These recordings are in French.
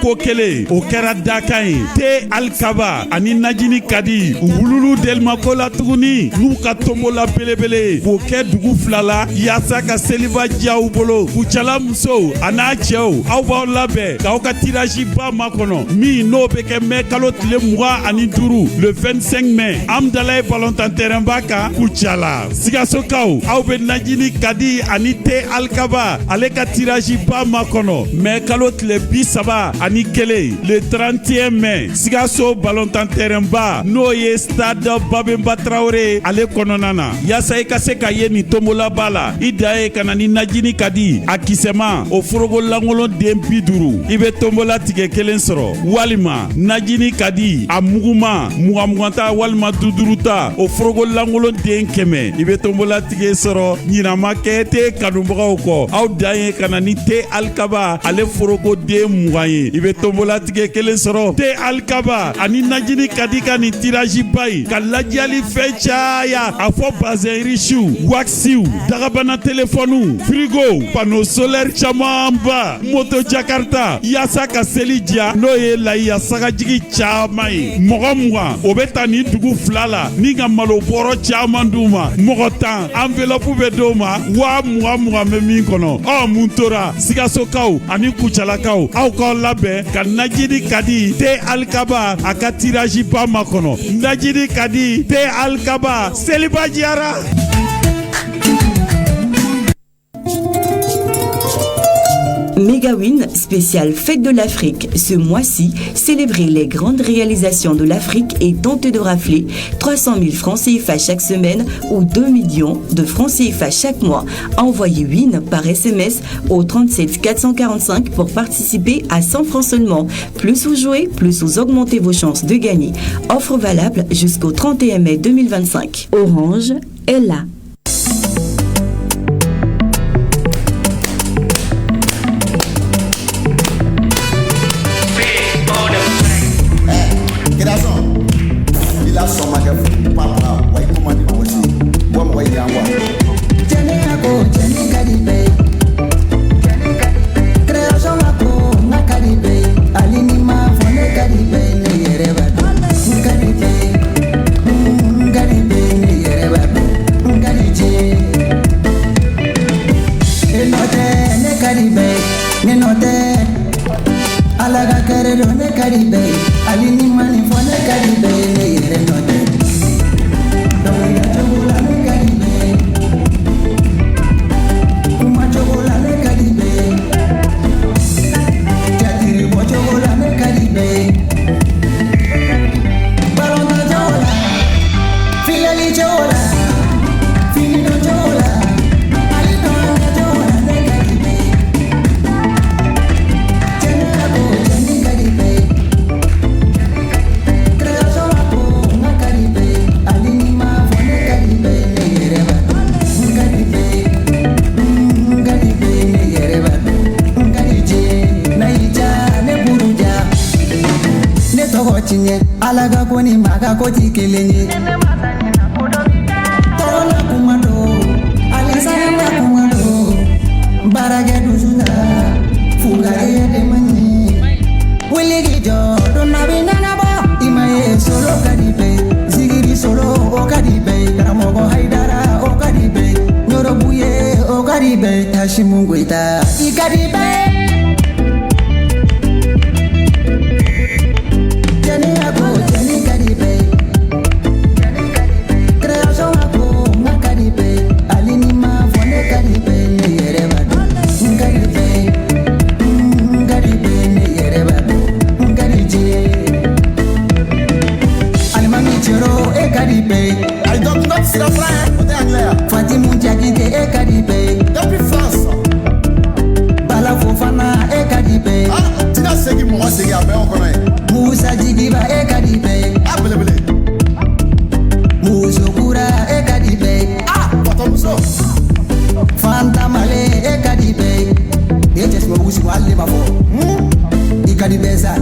ko kele o kɛra dakan ye te alikaba ani najini kadi wululu delmako la tuguni n'u ka tombola belebele k'o kɛ dugu fila la yaasa ka seliba diya u bolo kucala musow a n'a cɛw aw b'aw labɛn k'aw ka tirage ba makɔnɔ min n'o bɛ kɛ mɛ kalo tile 25 le 25 mai Amdalaye ballontan terrain ba kan kucala sigasokaw aw bɛ najini kadi ani te alikaba ale ka tirage ba makɔnɔ mɛ kalo tile 31 le 31 mai Sigaso ballontan terrain ba n'o ye stade Babemba Traoré ale kɔnɔna na yaasa i ka se ka ye ni tombola ba la i da ye ka na ni najini kadi a kisɛma o foroko langolon den 50 i bɛ tombola tigɛ kelen sɔrɔ walima najini kadi a muguma mugamuganta walima duduruta o foroko langolon den 100 i bɛ tombola tigɛ sɔrɔ ɲinama kɛ te kanubagaw kɔ aw da ye ka na ni te alikaba ale foroko den 20 ye i bɛ tombola tigɛ kelen sɔrɔ te alikaba ani najini kadi ka ni tirage bay ka lajali fɛn caya a fɔ bazin richiw waxiw dagabana telefɔniw frigo pano solaire caman ba moto jakarta yaasa ka seli diya n'o ye layiya sagajigi caman ye mɔgɔ 20 o bɛ ta ni dugu fila la ni ka malo bɔrɔ caman d'u ma mɔgɔ 10 enveloppe bɛ d'o ma 20,000 bɛ min kɔnɔ mun tora sigasokaw ani kucalakaw aw k'aw labɛn ka najini kadi te alikaba a ka tirage ba ma kɔnɔ najini kadi te alikaba seliba diyara. Megawin spécial Fête de l'Afrique. Ce mois-ci, célébrer les grandes réalisations de l'Afrique et tenter de rafler 300 000 francs CFA chaque semaine ou 2 millions de francs CFA chaque mois. Envoyez WIN par SMS au 37 445 pour participer à 100 francs seulement. Plus vous jouez, plus vous augmentez vos chances de gagner. Offre valable jusqu'au 31 mai 2025. Orange est là. Alaga koni maga koti kelenye Tola kumado Alisa yama kumado Barage duzuna Fugare de mani Wiligi jo Dona binana ba Imaye solo kadibe Zigiri solo o kadibe Karamogo haidara o kadibe Nyorobuye o kadibe Tashimunguita I kadibe I don't know si la frère, on est anglais. Fatimou Diakité et Kadibé. Depuis France. Bala Fofana et Kadibé. Ah, tu n'as segui moi, segui à on connaît. Moussa Djigiba et Kadibé. Ah, blé blé. Mousso Koura et Kadibé. Ah, Pata Mousso. Fanta Malé et Kadibé. Et Jesmo Moussi Wale Bafo. Et Kadibé ça.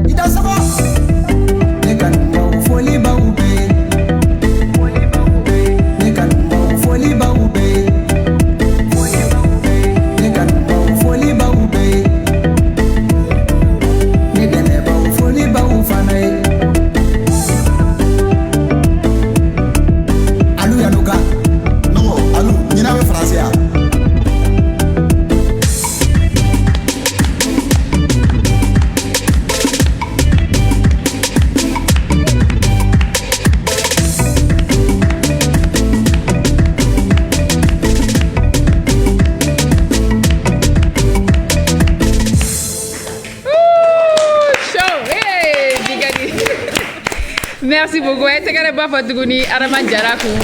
Il danse pas. Et Kadibé, folie Baoubé. Merci beaucoup. Tɛgɛrɛ b'a fɔ tuguni Adama Jara kun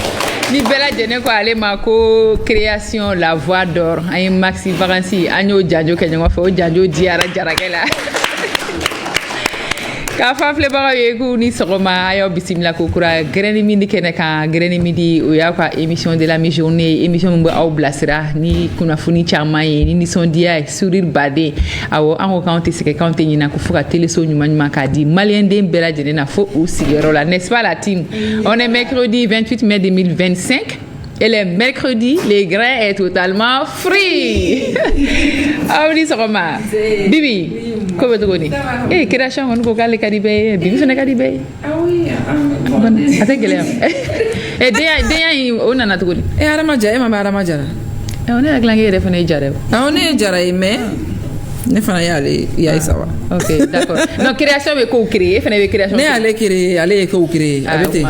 ni bɛɛ lajɛlen ko ale ma ko création la voix d'or an ye Maxi Vacancy an y'o janjo kɛ ɲɔgɔn fɛ o janjo diyara Jarakɛ la k'a fɔ filɛbagaw ye k'u ni sɔgɔma a y'aw bisimila ko kura Grain Midi kɛnɛ kan Grain Midi o y'a ka émission de la mi-journée émission min bɛ aw bilasira ni kunnafoni caman ye ni nisɔndiya ye sourire baden awɔ an ko k'anw tɛ sɛgɛn k'anw tɛ ɲinɛ ko fo ka téléso ɲuman ɲuman k'a di maliyɛnden bɛɛ lajɛlen na fo u sigiyɔrɔ la n'est-ce pas la team on est mercredi 28 mai 2025 et le mercredi, les grains est totalement free. Ah oui, ça va. Bibi, comment tu connais? Eh, création, on peut aller Caribé. Bibi, c'est Caribé. Ah oui. Attends, quelle heure? Eh, déjà, on en a tout. Eh, Aramajara, maman Aramajara. On est à Glangé, on est Jara. On est Jara, mais. Ne fana y'ale yayi sawa. Ok, d'accord. Non, création be ko créer, fana be création. Ne ale créer, ale ko créer. Abete.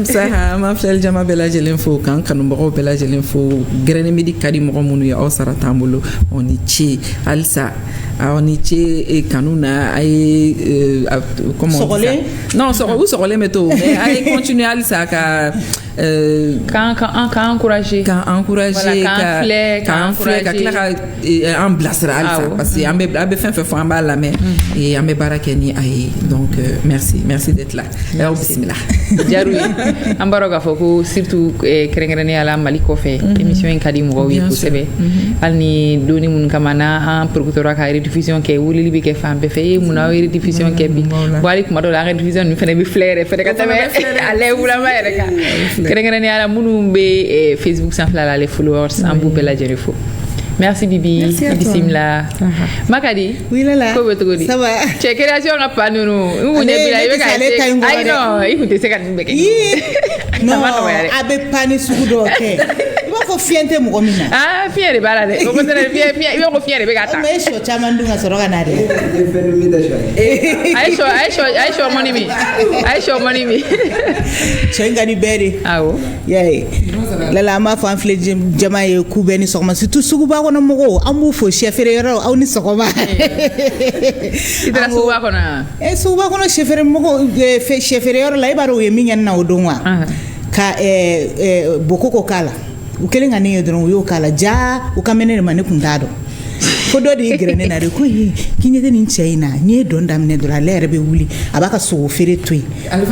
Saha ma filɛli jama bɛɛ lajɛlen fo k'an kanubagaw bɛɛ lajɛlen fo Grain Midi ka di mɔgɔ minnu ye aw sara t'an bolo aw ni ce halisa aw ni ce kanu na a ye comment sɔgɔlen non u sɔgɔlen bɛ to mais a ye continuer halisa ka k'an encourager k'an filɛ ka tila ka an bilasira halisa parce que an bɛ fɛn fɛn fɔ an b'a lamɛn et an bɛ baara kɛ ni a ye donc merci d'être là aw bisimila Jaru an b'a dɔn k'a fɔ ko surtout kɛrɛnkɛrɛnnenya la Mali kɔfɛ émission in ka di mɔgɔw ye kosɛbɛ hali ni donni minnu kama n'an producteur ka rediffusion kɛ weleli bɛ kɛ fan bɛɛ fɛ mun na aw ye rediffusion kɛ bi bon hali kuma dɔw la an ka rediffusion ninnu fana bɛ filɛ yɛrɛ fɛnɛ ka tɛmɛ ale wulama yɛrɛ kan kɛrɛnkɛrɛnnenya la minnu bɛ Facebook sanfɛla la les followers an b'u bɛɛ lajɛlen fo. Merci Bibi, bismillah. Makadi. Oui là. Ko be togodi. Ça va. Che création ka panunu. Ngu ne bila ibe ka. Ai no, iku te seka nimbe ke. Non, abe pani sugu do ke. Iba ko fiente mo mina. Ah, fiere bala de. Ko tere fiere, iba ko fiere be gata. Me sho chama ndunga soroga na de. Ai sho money mi. Ai sho money mi. Chenga ni beri. Awo. Yey. Lala ma fa fle jama ye ku beni sokma surtout sugu ba kono mogo amu fo chefere yoro aw ni sokoma. Idra sugu ba kono. Sugu ba kono chefere mogo fe chefere yoro la ibaro ye minya na odonwa. Ka bokoko kala. Ukelenga ni yodron yo kala ja ukamene mane kundado. Ko do de Grain na re ko yi kinyete ni China ni don dam ne dora lere be wuli abaka so fere toy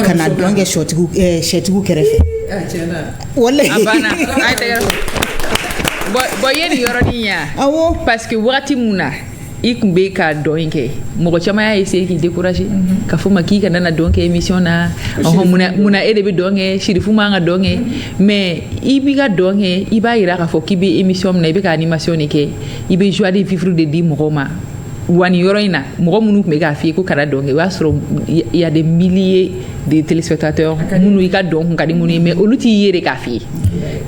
kana donge shortigu kerefe wallahi abana ay tegal boy yeni yoroniya awo parce que wakati muna ikumbe ka donke mɔgɔ caman y'a essayer k'i décourager ka fɔ ma k'i kana na dɔn kɛ émission na muna e de bɛ dɔn kɛ Sherifu man ka dɔn kɛ mais i b'i ka dɔn kɛ i b'a yira k'a fɔ k'i bɛ émission min na i bɛ ka animation de kɛ i bɛ joie de vivre de di mɔgɔw ma wa nin yɔrɔ in na mɔgɔ minnu tun bɛ k'a f'i ye ko kana dɔn kɛ i b'a sɔrɔ il y a des milliers de téléspectateurs minnu i ka dɔn kun ka di minnu ye mais olu t'i ye de k'a f'i ye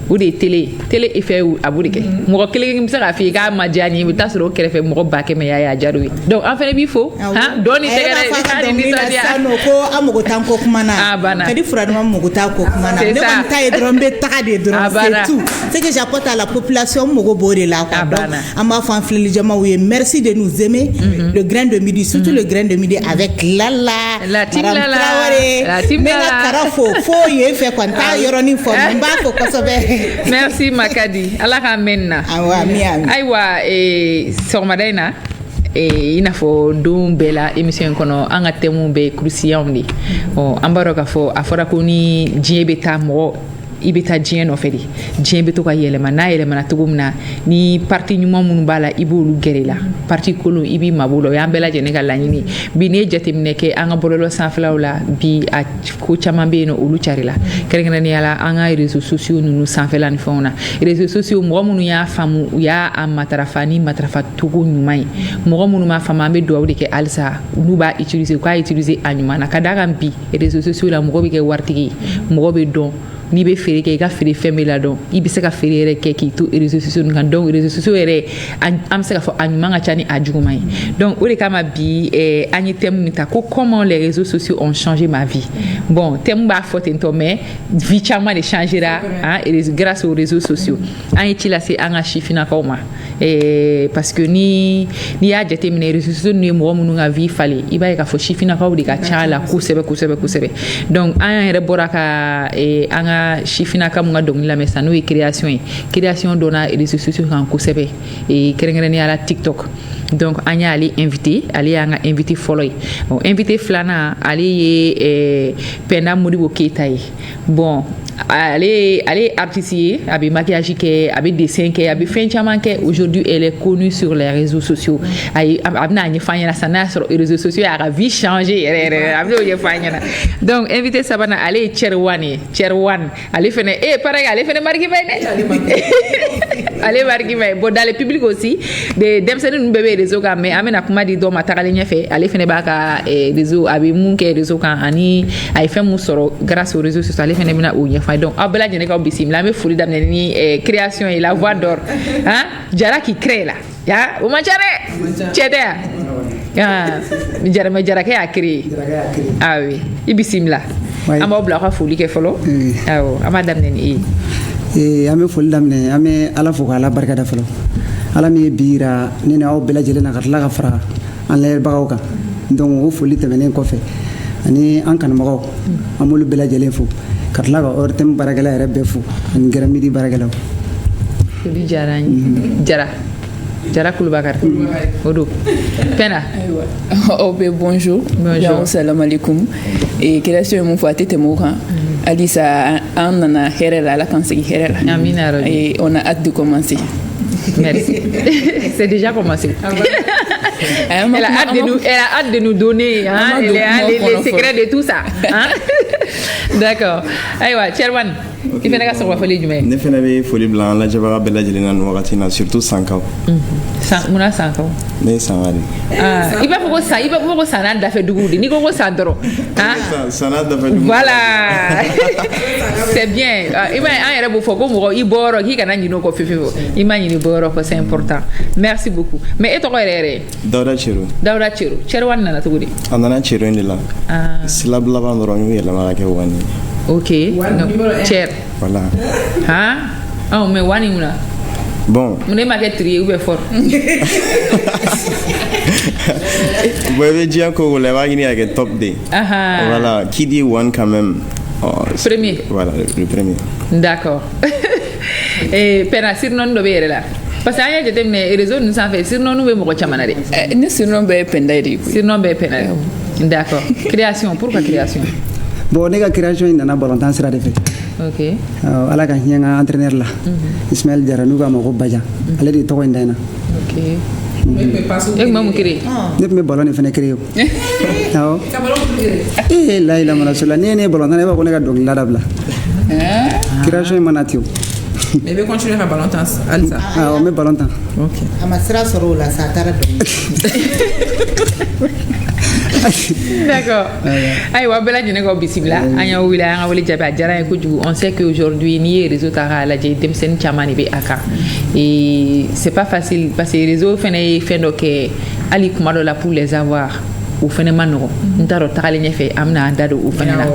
o de ye télé effet a b'o de kɛ mɔgɔ kelen bɛ se k'a f'i ye k'a ma diya nin ye i bɛ taa sɔrɔ o kɛrɛfɛ mɔgɔ 100,000 y'a jaabi ye donc an fana b'i fo dɔn ni tɛgɛ dɛ i k'a ni nisɔndiya ko an mago t'an ko kuma na kadi furadama mago t'a ko kuma na ne kɔni ta ye dɔrɔn n bɛ taga de dɔrɔn c'est tout ce que j'apporte à la population mago b'o de la quoi donc an b'a fɔ an filɛlijamaw ye merci de nous aimer le Grain de Midi surtout le Grain de Midi avec Lala Madame Traoré mais la kara fo ye fɛ kɔni t'a yɔrɔnin fɔ n b'a fɔ kosɛbɛ. Merci Makadi. Allah ka menna. Awa miami. Aywa sɔgɔmada in na i n'a fɔ don bɛɛ la émission in kɔnɔ an ka thème bɛ crucial de. An b'a dɔn k'a fɔ a fɔra ko ni diɲɛ bɛ taa mɔgɔ i bɛ taa diɲɛ nɔfɛ de diɲɛ bɛ to ka yɛlɛma n'a yɛlɛmana cogo min na ni parti ɲuman minnu b'a la i b'olu gɛrɛ la parti kolon i b'i mabɔ la o y'an bɛɛ lajɛlen ka laɲini bi n'i ye jateminɛ kɛ an ka bɔlɔlɔ sanfɛlaw la bi a ko caman bɛ yen nɔ olu cari la kɛrɛnkɛrɛnnenya la an ka réseaux sociaux ninnu sanfɛla ni fɛnw na réseaux sociaux mɔgɔ minnu y'a faamu u y'a matarafa ni matarafa cogo ɲuman ye mɔgɔ minnu m'a faamu an bɛ dugawu de kɛ halisa n'u b'a utiliser u k'a utiliser a ɲuman na ka d'a kan bi réseaux sociaux la mɔgɔ bɛ kɛ waritigi ye mɔgɔ bɛ dɔn n'i bɛ feere kɛ i ka feere fɛn bɛ la dɔn i bɛ se ka feere yɛrɛ kɛ k'i to réseaux sociaux ninnu kan donc réseaux sociaux yɛrɛ an bɛ se ka fɔ a ɲuman ka ca ni a juguman ye donc o de kama bi an ye thème min ta ko comment les réseaux sociaux ont changé ma vie bon thème b'a fɔ ten tɔ mais vie caman de changera hein grâce aux réseaux sociaux an ye ci lase an ka sifinnakaw ma parce que ni y'a jateminɛ réseaux sociaux ninnu ye mɔgɔ minnu ka vie falen i b'a ye k'a fɔ sifinnakaw de ka ca la kosɛbɛ donc an yɛrɛ bɔra ka an ka sifinnaka mun ka dɔnkili lamɛn sisan n'o ye création donna réseaux sociaux kan kosɛbɛ kɛrɛnkɛrɛnnenya la TikTok donc an y'ale invité ale y'an ka invité fɔlɔ ye invité filanan ale ye Penda Modibo Keita ye bon ale est artiste ye a bɛ maquillage kɛ a bɛ dessin kɛ a bɛ fɛn caman kɛ aujourd'hui elle est connue sur les réseaux sociaux a bɛna ɲɛfɔ an ɲɛna sisan n'a y'a sɔrɔ réseaux sociaux y'a ka vie changé yɛrɛ a bɛ n'o ɲɛfɔ an ɲɛna donc invité sabanan ale ye Cherwan ye Cherwan ale fɛnɛ pareil ale fɛnɛ marikiba ye dɛ ale marikiba ye bon dans le public aussi denmisɛnnin ninnu bɛɛ bɛ réseau kan mais an bɛna kuma di dɔ ma tagalen ɲɛfɛ ale fɛnɛ b'a ka réseau a bɛ mun kɛ réseau kan ani a ye fɛn mun sɔrɔ grâce aux réseaux sociaux ale fɛnɛ bɛna o ɲɛfɔ donc aw bɛɛ lajɛlen k'aw bisimila an bɛ foli daminɛ ni création ye la voix d'or hein Jara qui crée là ya o man ca dɛ cɛ tɛ yan Jarakɛ y'a créé ah oui i bisimila an b'aw bila aw ka foli kɛ fɔlɔ awɔ an b'a daminɛ ni e ye an bɛ foli daminɛ an bɛ Ala fo k'Ala barikada fɔlɔ Ala min ye bi yira ne ni aw bɛɛ lajɛlen na ka tila ka fara an layɛbagaw kan donc o foli tɛmɛnen kɔfɛ ani an kanubagaw an b'olu bɛɛ lajɛlen fo ka tila ka ORTM baarakɛla yɛrɛ bɛɛ fo ani Gɛrɛ Midi baarakɛlaw foli diyara n ye Jara Kulubakar o don Penda aw bɛɛ bonjour salam alaikum création ye mun fɔ a tɛ tɛmɛ o kan halisa an nana hɛrɛ la Ala k'an segin hɛrɛ la amina yarabi on a hâte de commencer. Merci. C'est déjà commencé. Elle a hâte de nous donner hein, les secrets de tout ça. Hein? D'accord. Aïwa, Cherwan, il fait la soirée folie du mai. Ne fɛnɛ bɛ foli bila an lajɛbaga bɛɛ lajɛlen na nin wagati in na surtout Sankaw. Mun na Sankaw? Ne ye Sanga de. I b'a fɔ ko Sana dafɛ dugu de n'i ko San dɔrɔn. Sana dafɛ dugu. Voilà. C'est bien. I b'a ye an yɛrɛ b'o fɔ ko mɔgɔ i bɔ yɔrɔ k'i kana ɲinɛ o kɔ fiyewu. I ma ɲinɛ bɔ yɔrɔ kɔ c'est important. Merci beaucoup. Mais e tɔgɔ yɛrɛ? Dawuda Cero. Dawuda Cero. Cherwan nana cogo di? A nana Cero in de la. Silabu laban dɔrɔn y'u yɛlɛma ka kɛ Wani. Ok. Cher. Voilà. Hein? Oh, mais Wani mun na? Bon. Mun ne ma kɛ tiri ye ou bien fort? Bon, i bɛ diɲɛ ko o la i b'a ɲini ka kɛ top de. Voilà. Qui dit One quand même? Premier. Voilà, le premier. D'accord. Pena surnom dɔ bɛ yɛrɛ la. Parce que an y'a jateminɛ réseau ninnu sanfɛ surnom bɛ mɔgɔ caman na dɛ. Ne surnom bɛɛ ye Penda de ye. Surnom bɛɛ ye Penda ye. D'accord. Création, pourquoi création? Bon, ne ka création in nana balontan sira de fɛ. Ok. Ala ka hinɛ n ka entraîneur la Ismaël Jara n'u k'a ma ko Bajan ale de tɔgɔ in da in na. Ok. E tun bɛ mun créer? Ne tun bɛ ballon de fana créer o. Awɔ. Ka ballon créer? La ilaha illallah ni ne ye ballon tan ne b'a fɔ ko ne ka dɔnkilida dabila. Création in mana ten o. Mais i bɛ continuer ka ballon tan halisa? Awɔ n bɛ ballon tan. Ok. A ma sira sɔrɔ o la sa a taara D'accord. Aïwa bɛɛ lajɛlen k'aw bisimila an y'aw wele an ka wele jaabi a diyara n ye kojugu on sait que aujourd'hui n'i ye réseau ta k'a lajɛ denmisɛnnin caman de bɛ a kan et c'est pas facile parce que réseau fɛnɛ ye fɛn dɔ kɛ hali kuma dɔ la pour les avoir o fɛnɛ ma nɔgɔn n t'a dɔn tagalen ɲɛfɛ an bɛna an da don o fɛnɛ la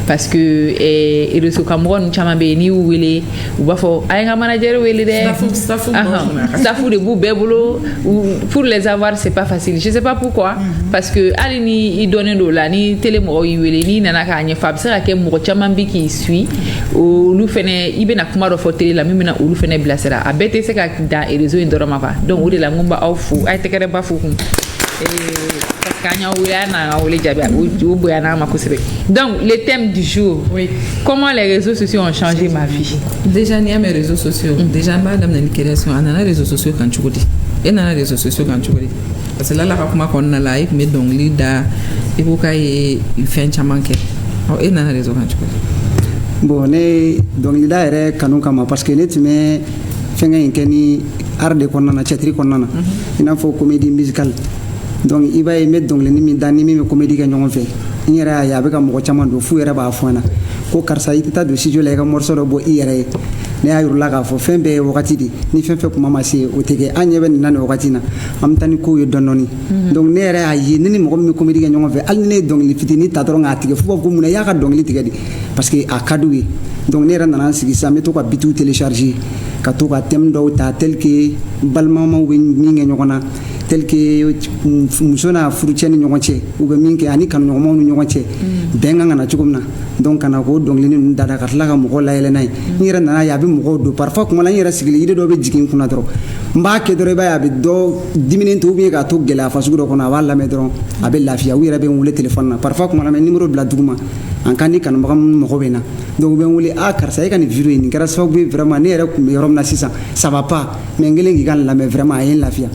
parce que réseau kan mɔgɔ ninnu caman bɛ yen n'i y'u wele u b'a fɔ a ye n ka manager wele dɛ staff de b'u bɛɛ bolo pour les avoir c'est pas facile je sais pas pourquoi parce que hali ni i dɔnnen don o la ni télé mɔgɔw y'i wele n'i nana k'a ɲɛfɔ a bɛ se ka kɛ mɔgɔ caman bi k'i suit olu fɛnɛ i bɛna kuma dɔ fɔ télé la min bɛna olu fɛnɛ bilasira a bɛɛ tɛ se ka dan réseau in dɔrɔn ma quoi donc o de la n ko n b'aw fo a ye tɛgɛrɛ ba fo kun parce que an y'aw wele an n'an ka wele jaabi o bonyana an ma kosɛbɛ donc le thème du jour oui. Comment les réseaux sociaux ont changé ma vie? Déjà n'i y'a mɛn réseaux sociaux déjà n b'a daminɛ ni création a nana réseaux sociaux kan cogo di e nana réseaux sociaux kan cogo di parce que Lala ka kuma kɔnɔna la e tun bɛ dɔnkili da i ko k'a ye fɛn caman kɛ e nana réseau kan cogo di? Bon ne dɔnkilida yɛrɛ kanu kama parce que ne tun bɛ fɛnkɛ in kɛ ni art de kɔnɔna na cɛtiri kɔnɔna na i n'a fɔ comédie musicale donc i b'a ye n bɛ dɔnkilini min da ni min bɛ comédie kɛ ɲɔgɔn fɛ n yɛrɛ y'a ye a bɛ ka mɔgɔ caman don f'u yɛrɛ b'a fɔ n na ko karisa i tɛ taa don studio la i ka morceau dɔ bɔ i yɛrɛ ye ne y'a yir'u la k'a fɔ fɛn bɛɛ ye wagati de ni fɛn fɛn kuma ma se o tɛ kɛ an ɲɛ bɛ nin na nin wagati in na an bɛ taa ni kow ye dɔɔni dɔɔni donc ne yɛrɛ y'a ye ne ni mɔgɔ min bɛ comédie kɛ ɲɔgɔn fɛ hali ni ne ye dɔnkili fitinin ta dɔrɔn k'a tigɛ f'u b'a fɔ ko mun na i y'a ka dɔnkili tigɛ de parce que a ka d'u ye donc ne yɛrɛ nana n sigi sisan n bɛ to ka bitiw télécharger ka to ka thème dɔw ta tel que balimamaw bɛ min kɛ ɲɔgɔn na tel que muso n'a furucɛ ni ɲɔgɔn cɛ u bɛ min kɛ ani kanuɲɔgɔnmaw ni ɲɔgɔn cɛ bɛn kan ka na cogo min na donc ka na k'o dɔnkili ninnu dada ka tila ka mɔgɔw layɛlɛ n'a ye n yɛrɛ nana ye a bɛ mɔgɔw don parfois kuma la n yɛrɛ sigilen yiri dɔw bɛ jigin n kunna dɔrɔn n b'a kɛ dɔrɔn i b'a ye a bɛ dɔ diminen to ou bien k'a to gɛlɛya fasugu dɔ kɔnɔ a b'a lamɛn dɔrɔn a bɛ lafiya u yɛrɛ bɛ n wele téléphone na parfois kuma la n bɛ numéro bila dugu ma en cas ni kanubaga minnu mɔgɔ bɛ na donc u bɛ n wele karisa e ka nin vidéo ye nin kɛra sababu ye vraiment ne yɛrɛ tun bɛ yɔrɔ min na sisan ça va pas mais n kɛlen k'i ka lamɛn vraiment a ye n lafiya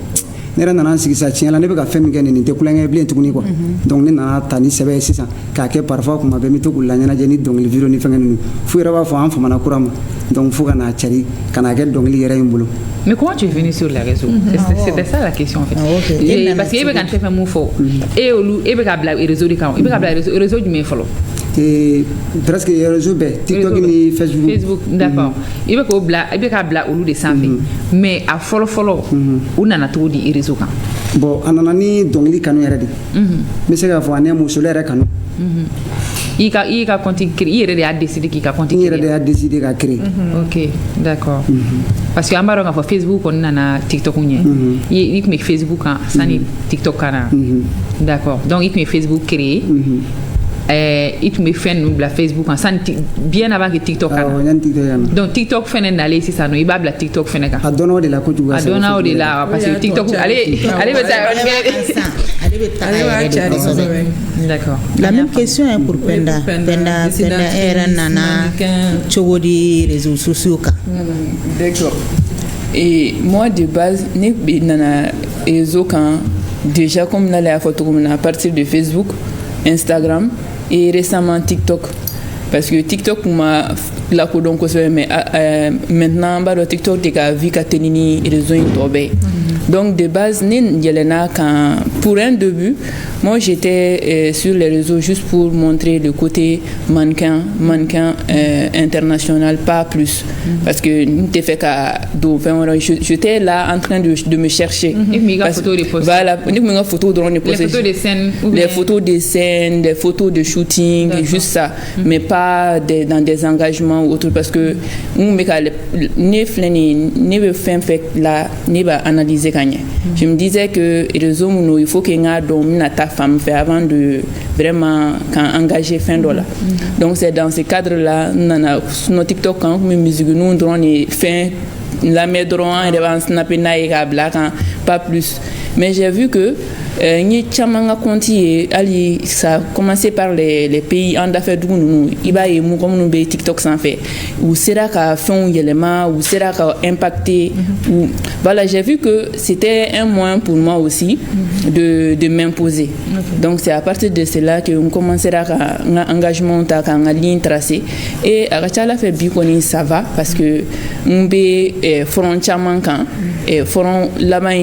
ne yɛrɛ nana n sigi sisan tiɲɛ la ne bɛ ka fɛn min kɛ nin tɛ kulonkɛ ye bilen tuguni quoi donc ne nana ta ni sɛbɛ ye sisan k'a kɛ parfois kuma bɛɛ n bɛ to k'u laɲɛnajɛ ni dɔnkili vidéo ni fɛnkɛ ninnu f'u yɛrɛ b'a fɔ an famana kura ma donc fo ka n'a cari ka n'a kɛ dɔnkili yɛrɛ ye n bolo. Mais comment tu es venu sur les réseaux? C'était ça la question en fait. Okay. Parce que e bɛ ka fɛn mun fɔ e bɛ ka bila réseau de kan i bɛ ka bila réseau jumɛn fɔlɔ? Presque réseau bɛɛ TikTok ni Facebook. Facebook d'accord. I bɛ ka bila olu de sanfɛ mais a fɔlɔ fɔlɔ u nana cogo di réseau kan? Bon a nana ni dɔnkili kanu yɛrɛ de n bɛ se k'a fɔ a ni muso yɛrɛ kanu. I ka compte créer i yɛrɛ de y'a décidé k'i ka compte créer. I yɛrɛ de y'a décidé ka créer. Ok d'accord. Parce que an b'a dɔn k'a fɔ Facebook kɔni nana TikTok ɲɛ i tun bɛ Facebook kan sani TikTok ka na d'accord donc i tun ye Facebook créer i tun bɛ fɛn ninnu bila Facebook kan sani bien avant que TikTok ka na donc TikTok fɛnɛ nalen sisan nɔ i b'a bila TikTok fɛnɛ kan. A dɔnna o de la kojugu. A dɔnna o de la parce que TikTok ale bɛ taa d'accord. La même question est pour Penda. Penda era nana cogo di réseaux sociaux kan. D'accord. Et moi de base ne nana réseau kan déjà comme là la photo comme à partir de Facebook, Instagram et récemment TikTok parce que TikTok m'a la codon mais maintenant bah TikTok t'es qu'à vie qu'à tenir réseau intobé. Donc de base Yelena quand pour un début moi j'étais sur les réseaux juste pour montrer le côté mannequin international pas plus parce que n'était fait qu'à j'étais là en train de me chercher voilà une photo de les photos des scènes des photos de shooting juste ça mais pas dans des engagements ou autre parce que ne fait là ne va analyser. Je me disais que réseau il faut qu'il y ait ta femme fait avant de vraiment engager fin dollar. Donc c'est dans ce cadre là nos TikTok quand mes musiques nous drone fin la met drone devant snapper naïga black pas plus mais j'ai vu que ni chamanga conti ali ça commencé par les pays en affaires du nous iba et comme nous be TikTok sans fait ou sera ka fond élément ou sera ka impacter ou voilà j'ai vu que c'était un moyen pour moi aussi de m'imposer. Donc c'est à partir de cela que on commencera à engagement ta en ligne tracée et à la fait biconi ça va parce que on be frontièrement quand et foron là-bas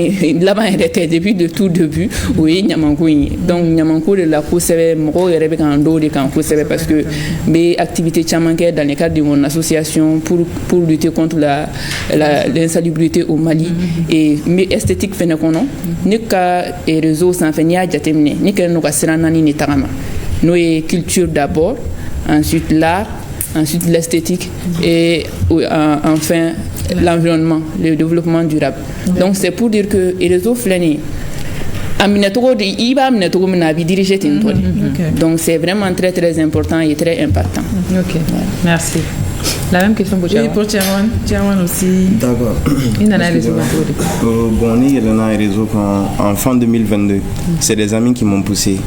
était depuis de tout début oui nyamanko donc nyamanko de la kosebe moko yerebe kan do de kan kosebe parce que mes activités chamanke dans le cadre de mon association pour lutter contre l'insalubrité au Mali et mes esthétiques fenekono ni ka réseau sans fenia jatemne ni ka no ka siranani ni tarama no culture d'abord ensuite l'art ensuite l'esthétique et enfin l'environnement le développement durable. Donc c'est pour dire que les réseaux flânés donc c'est vraiment très très important et très impactant. Ok, merci. La même question pour Tiawan. Oui, pour Tiawan aussi. D'accord. Il en a réseau. Bon, il y a un réseau en fin 2022. C'est des amis qui m'ont poussé.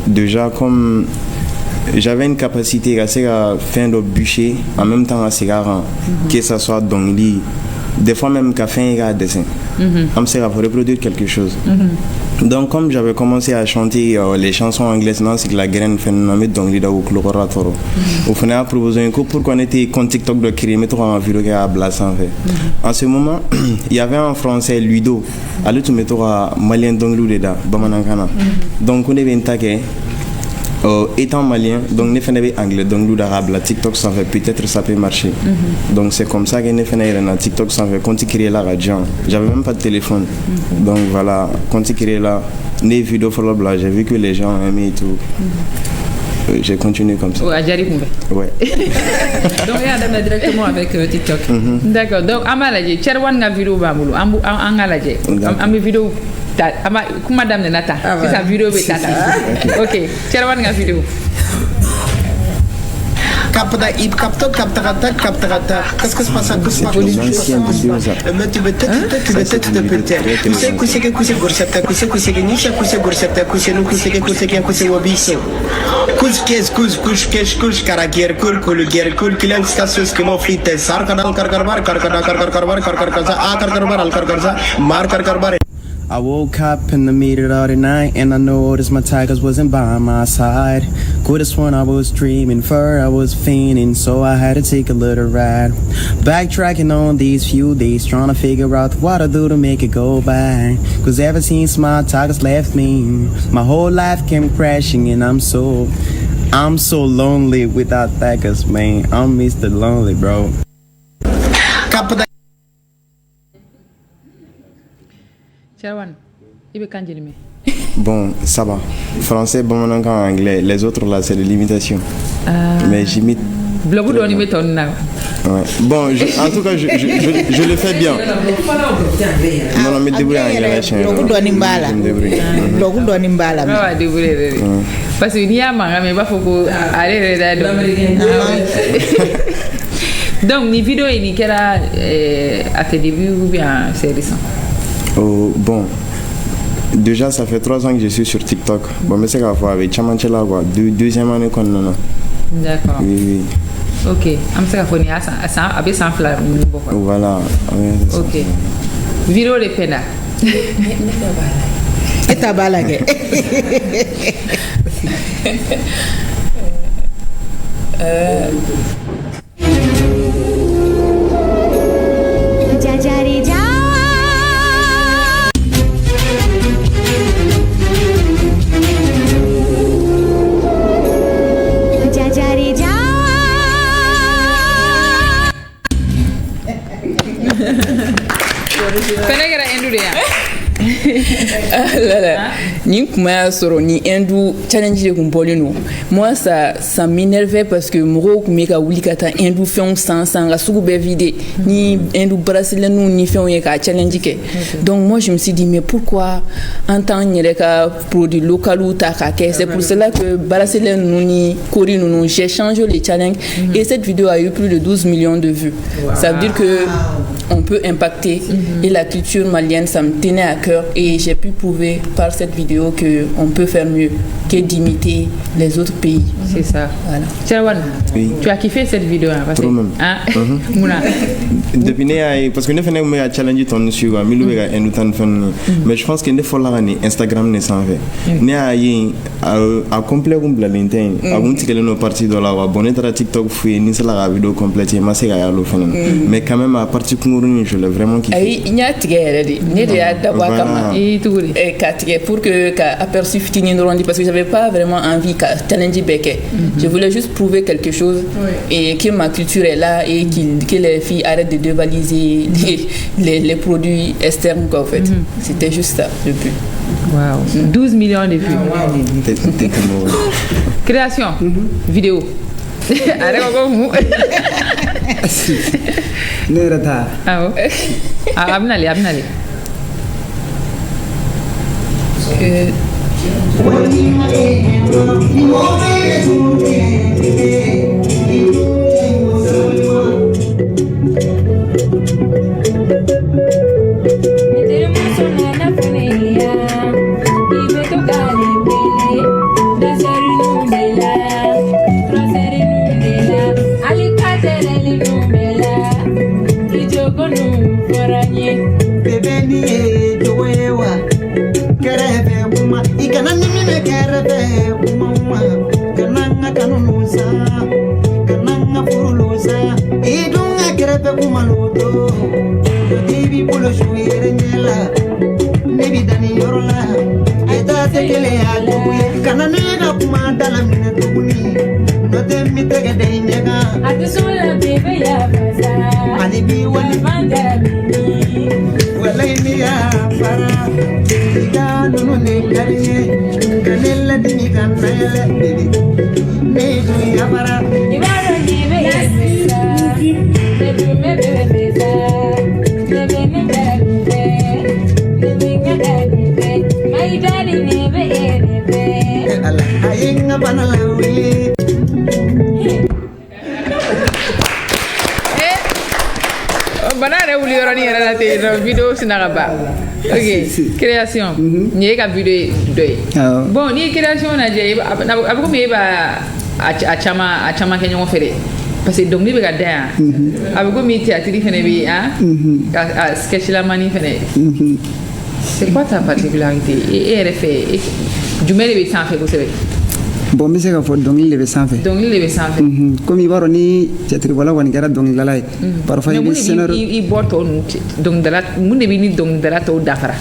Déjà comme j'avais une capacité à faire de bûcher en même temps à cigare, que ce soit dans le lit, des fois même qu'à faire un dessin. On sert à reproduire quelque chose. Donc comme j'avais commencé à chanter les chansons anglaises, non, c'est que la graine fait un ami dans l'idée au chlororatoro. Au final, proposé un coup pour qu'on était contre TikTok de créer, mais trop en vidéo à Blas en fait. En ce moment, il y avait un français Ludo, à l'autre méthode malien donglou dedans, Bamanankana. Donc on est bien taqué. étant malien, donc ne fais anglais, donc nous d'arabe, la TikTok ça fait peut-être ça peut marcher. Donc c'est comme ça que ne fais na TikTok ça fait quand tu crées la radio. J'avais même pas de téléphone. Donc voilà, quand tu crées la les vidéos follow blog, j'ai vu que les gens aimaient et tout. J'ai continué comme ça. Ouais, j'arrive. Ouais. Donc on a directement avec TikTok. D'accord. Donc amalaje, cherwan nga vidéo bamulu, angalaje. Am vidéo ama kuma dam ne nata. C'est sa vidéo be tata. OK. Cherwan nga vidéo. Capta ip capta qu'est-ce que se passe mais tu veux peut-être de peut-être kuse gorsata kuse nisha kuse gorsata kuse no kuse wabiso kus karagier kul kilang stasus que mon flit sar kanal karkarbar mar karkarbar. I woke up in the middle of the night and I noticed my tigers wasn't by my side. Could have sworn I was dreaming, I was fiending, so I had to take a little ride. Backtracking on these few days, trying to figure out what I do to make it go by. Cause ever since my tigers left me, my whole life came crashing and I'm so lonely without tigers, man. I'm Mr. Lonely, bro. Cherwan, il veut kanjeli me. Bon, ça va. Français, bon, anglais. Les autres là, c'est des limitations. Mais j'imite. Blogu do ni meton na. Ouais. Bon, en tout cas, je le fais bien. Non, mais débrouille en anglais. Blogu do ni mbala. Blogu do ni mbala. Ba débrouiller. Parce que ni ama mais pas faut aller là. Donc, ni vidéo ni kera à tes débuts ou bien c'est récent? Bon, déjà ça fait 3 ans que je suis sur TikTok. Bon, mais c'est qu'à voir avec Chamanchela, quoi. Deuxième année qu'on en a. D'accord. Oui. Ok. Amsa koni asa abe sans flamme. Voilà. Ok. Vidéo de pena. Eta balage. Jajari ja. Penegara endu de ya. Ni kuma soro ni endu challenge de kumpolino. Moi ça m'énervait parce que moro kumeka wuli kata endu fon sans ga sugu be vide ni endu brasileño nous ni fon ye ka challenge ke. Donc moi je me suis dit mais pourquoi en tant nyere ka produit local ou ta ka ke. C'est pour cela que brasileño nous ni kori nous j'ai changé les challenges et cette vidéo a eu plus de 12 millions de vues. Ça veut dire que on peut impacter et la culture malienne ça me tenait à cœur et j'ai pu prouver par cette vidéo que on peut faire mieux que d'imiter les autres pays. C'est ça. Voilà. Cherwan, oui. Tu as kiffé cette vidéo hein, parce que Mouna. Depuis parce que nous faisons un challenge ton sur mais je pense que ne faut la Instagram ne s'en fait. Ne a complet comme la LinkedIn. A un petit nos parties de la abonner à TikTok fouiller ni la vidéo complète mais c'est à l'eau mais quand même à partir je l'ai vraiment kiffé. Il y a pour que aperçu fitini parce que j'avais pas vraiment envie de challenger Beke. Je voulais juste prouver quelque chose et que ma culture est là et que les filles arrêtent de dévaliser les produits externes quoi, en fait. C'était juste ça le but. Wow. 12 millions de vues. Création vidéo. Nerata. Abnali. se kele ya duye kana ne ga kuma dala mina duguni no te mi te ga dei nega atusola bebe ya basa ani bi wali mandara ni wala ni ya para diga no ne kariye kanella dini kan nayele bebe ne du ya para ibaro ni be ya basa bebe me bebe basa bebe me bebe bebe me bebe my daddy nebe nebe ala ayinga banala wili banane wuli yɔrɔ ni yɛrɛ la ten nɔ video sinaga ba ok création nin ye ka video dɔ ye bon n'i ye création lajɛ a bɛ komi e b'a a caman kɛ ɲɔgɔn fɛ dɛ parce que dɔnkili bɛ ka da yan a bɛ komi théâtre fɛnɛ bɛ yen ka sketch lamani fɛnɛ c'est quoi ta particularité e yɛrɛ fɛ jumɛn de bɛ sanfɛ kosɛbɛ. bon n bɛ se ka fɔ dɔnkili de bɛ sanfɛ. dɔnkili de bɛ sanfɛ. komi i b'a dɔn ni cɛtiribɔla kɔni kɛra dɔnkilidala ye. parfois i bɛ scénario. i bɔ tɔw nu dɔnkilidala mun de bɛ ni dɔnkilidala tɔw dafara.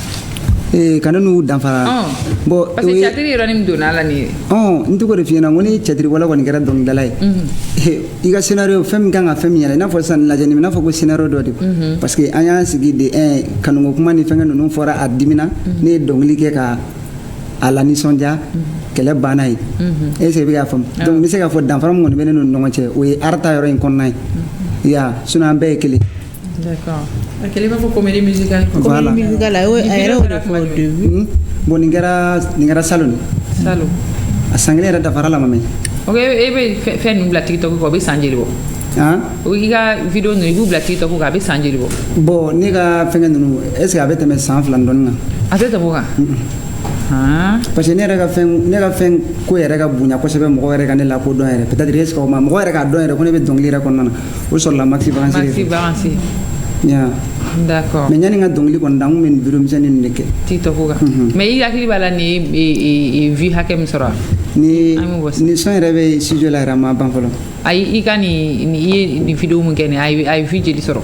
kana n'u danfara. bon parce que cɛtiri yɔrɔ ni min donna a la nin ye. n tɔgɔ de f'i ɲɛna ko ni cɛtiribɔla kɔni kɛra dɔnkilidala ye. i ka scénario fɛn min kan ka fɛn min yɛlɛ i n'a fɔ sisan lajɛli i n'a fɔ ko scénario dɔ de parce que an y'an sigi de kanuko kuma ni fɛnkɛ ninnu fɔra a dimina ne ye dɔnkili kɛ ka a la nisɔndiya kɛlɛ banna ye est ce que i bɛ k'a faamu donc n bɛ se k'a fɔ danfara min kɔni bɛ ne n'u ni ɲɔgɔn cɛ o ye art ta yɔrɔ in kɔnɔna ye ya sinon an bɛɛ ye kelen. d'accord a kɛlen b'a fɔ comédie musicale. voilà comédie musicale a yɛrɛ o de fɔ au début. bon nin kɛra salon de. salon. a san kelen yɛrɛ dafara la ma mɛ. ok e bɛ fɛn ninnu bila tiktok kɔ o bɛ san joli bɔ. i ka video ninnu i b'u bila tiktok kan a bɛ san joli bɔ. bon ne ka fɛnkɛ ninnu est ce que a bɛ tɛmɛ san 2 dɔɔnin kan. a tɛ tɛmɛ o kan. parce que ne ka fɛn ko yɛrɛ ka bonya kosɛbɛ mɔgɔ yɛrɛ ka ne la ko dɔn yɛrɛ peut-être est ce que o ma mɔgɔ yɛrɛ ka dɔn yɛrɛ ko ne bɛ dɔnkili yɛrɛ kɔnɔna na o sɔrɔla Maxi Vacances. Maxi Vacances. ya d'accord mais yanni n ka dɔnkili kɔni da n kun bɛ nin video misɛnnin ninnu de kɛ. tiktok kan mais i hakili b'a la nin ye vue hakɛ min sɔrɔ. ni son yɛrɛ bɛ studio la yɛrɛ a ma ban fɔlɔ. ayi i ka nin i ye nin video mun kɛ nin a ye vue joli sɔrɔ.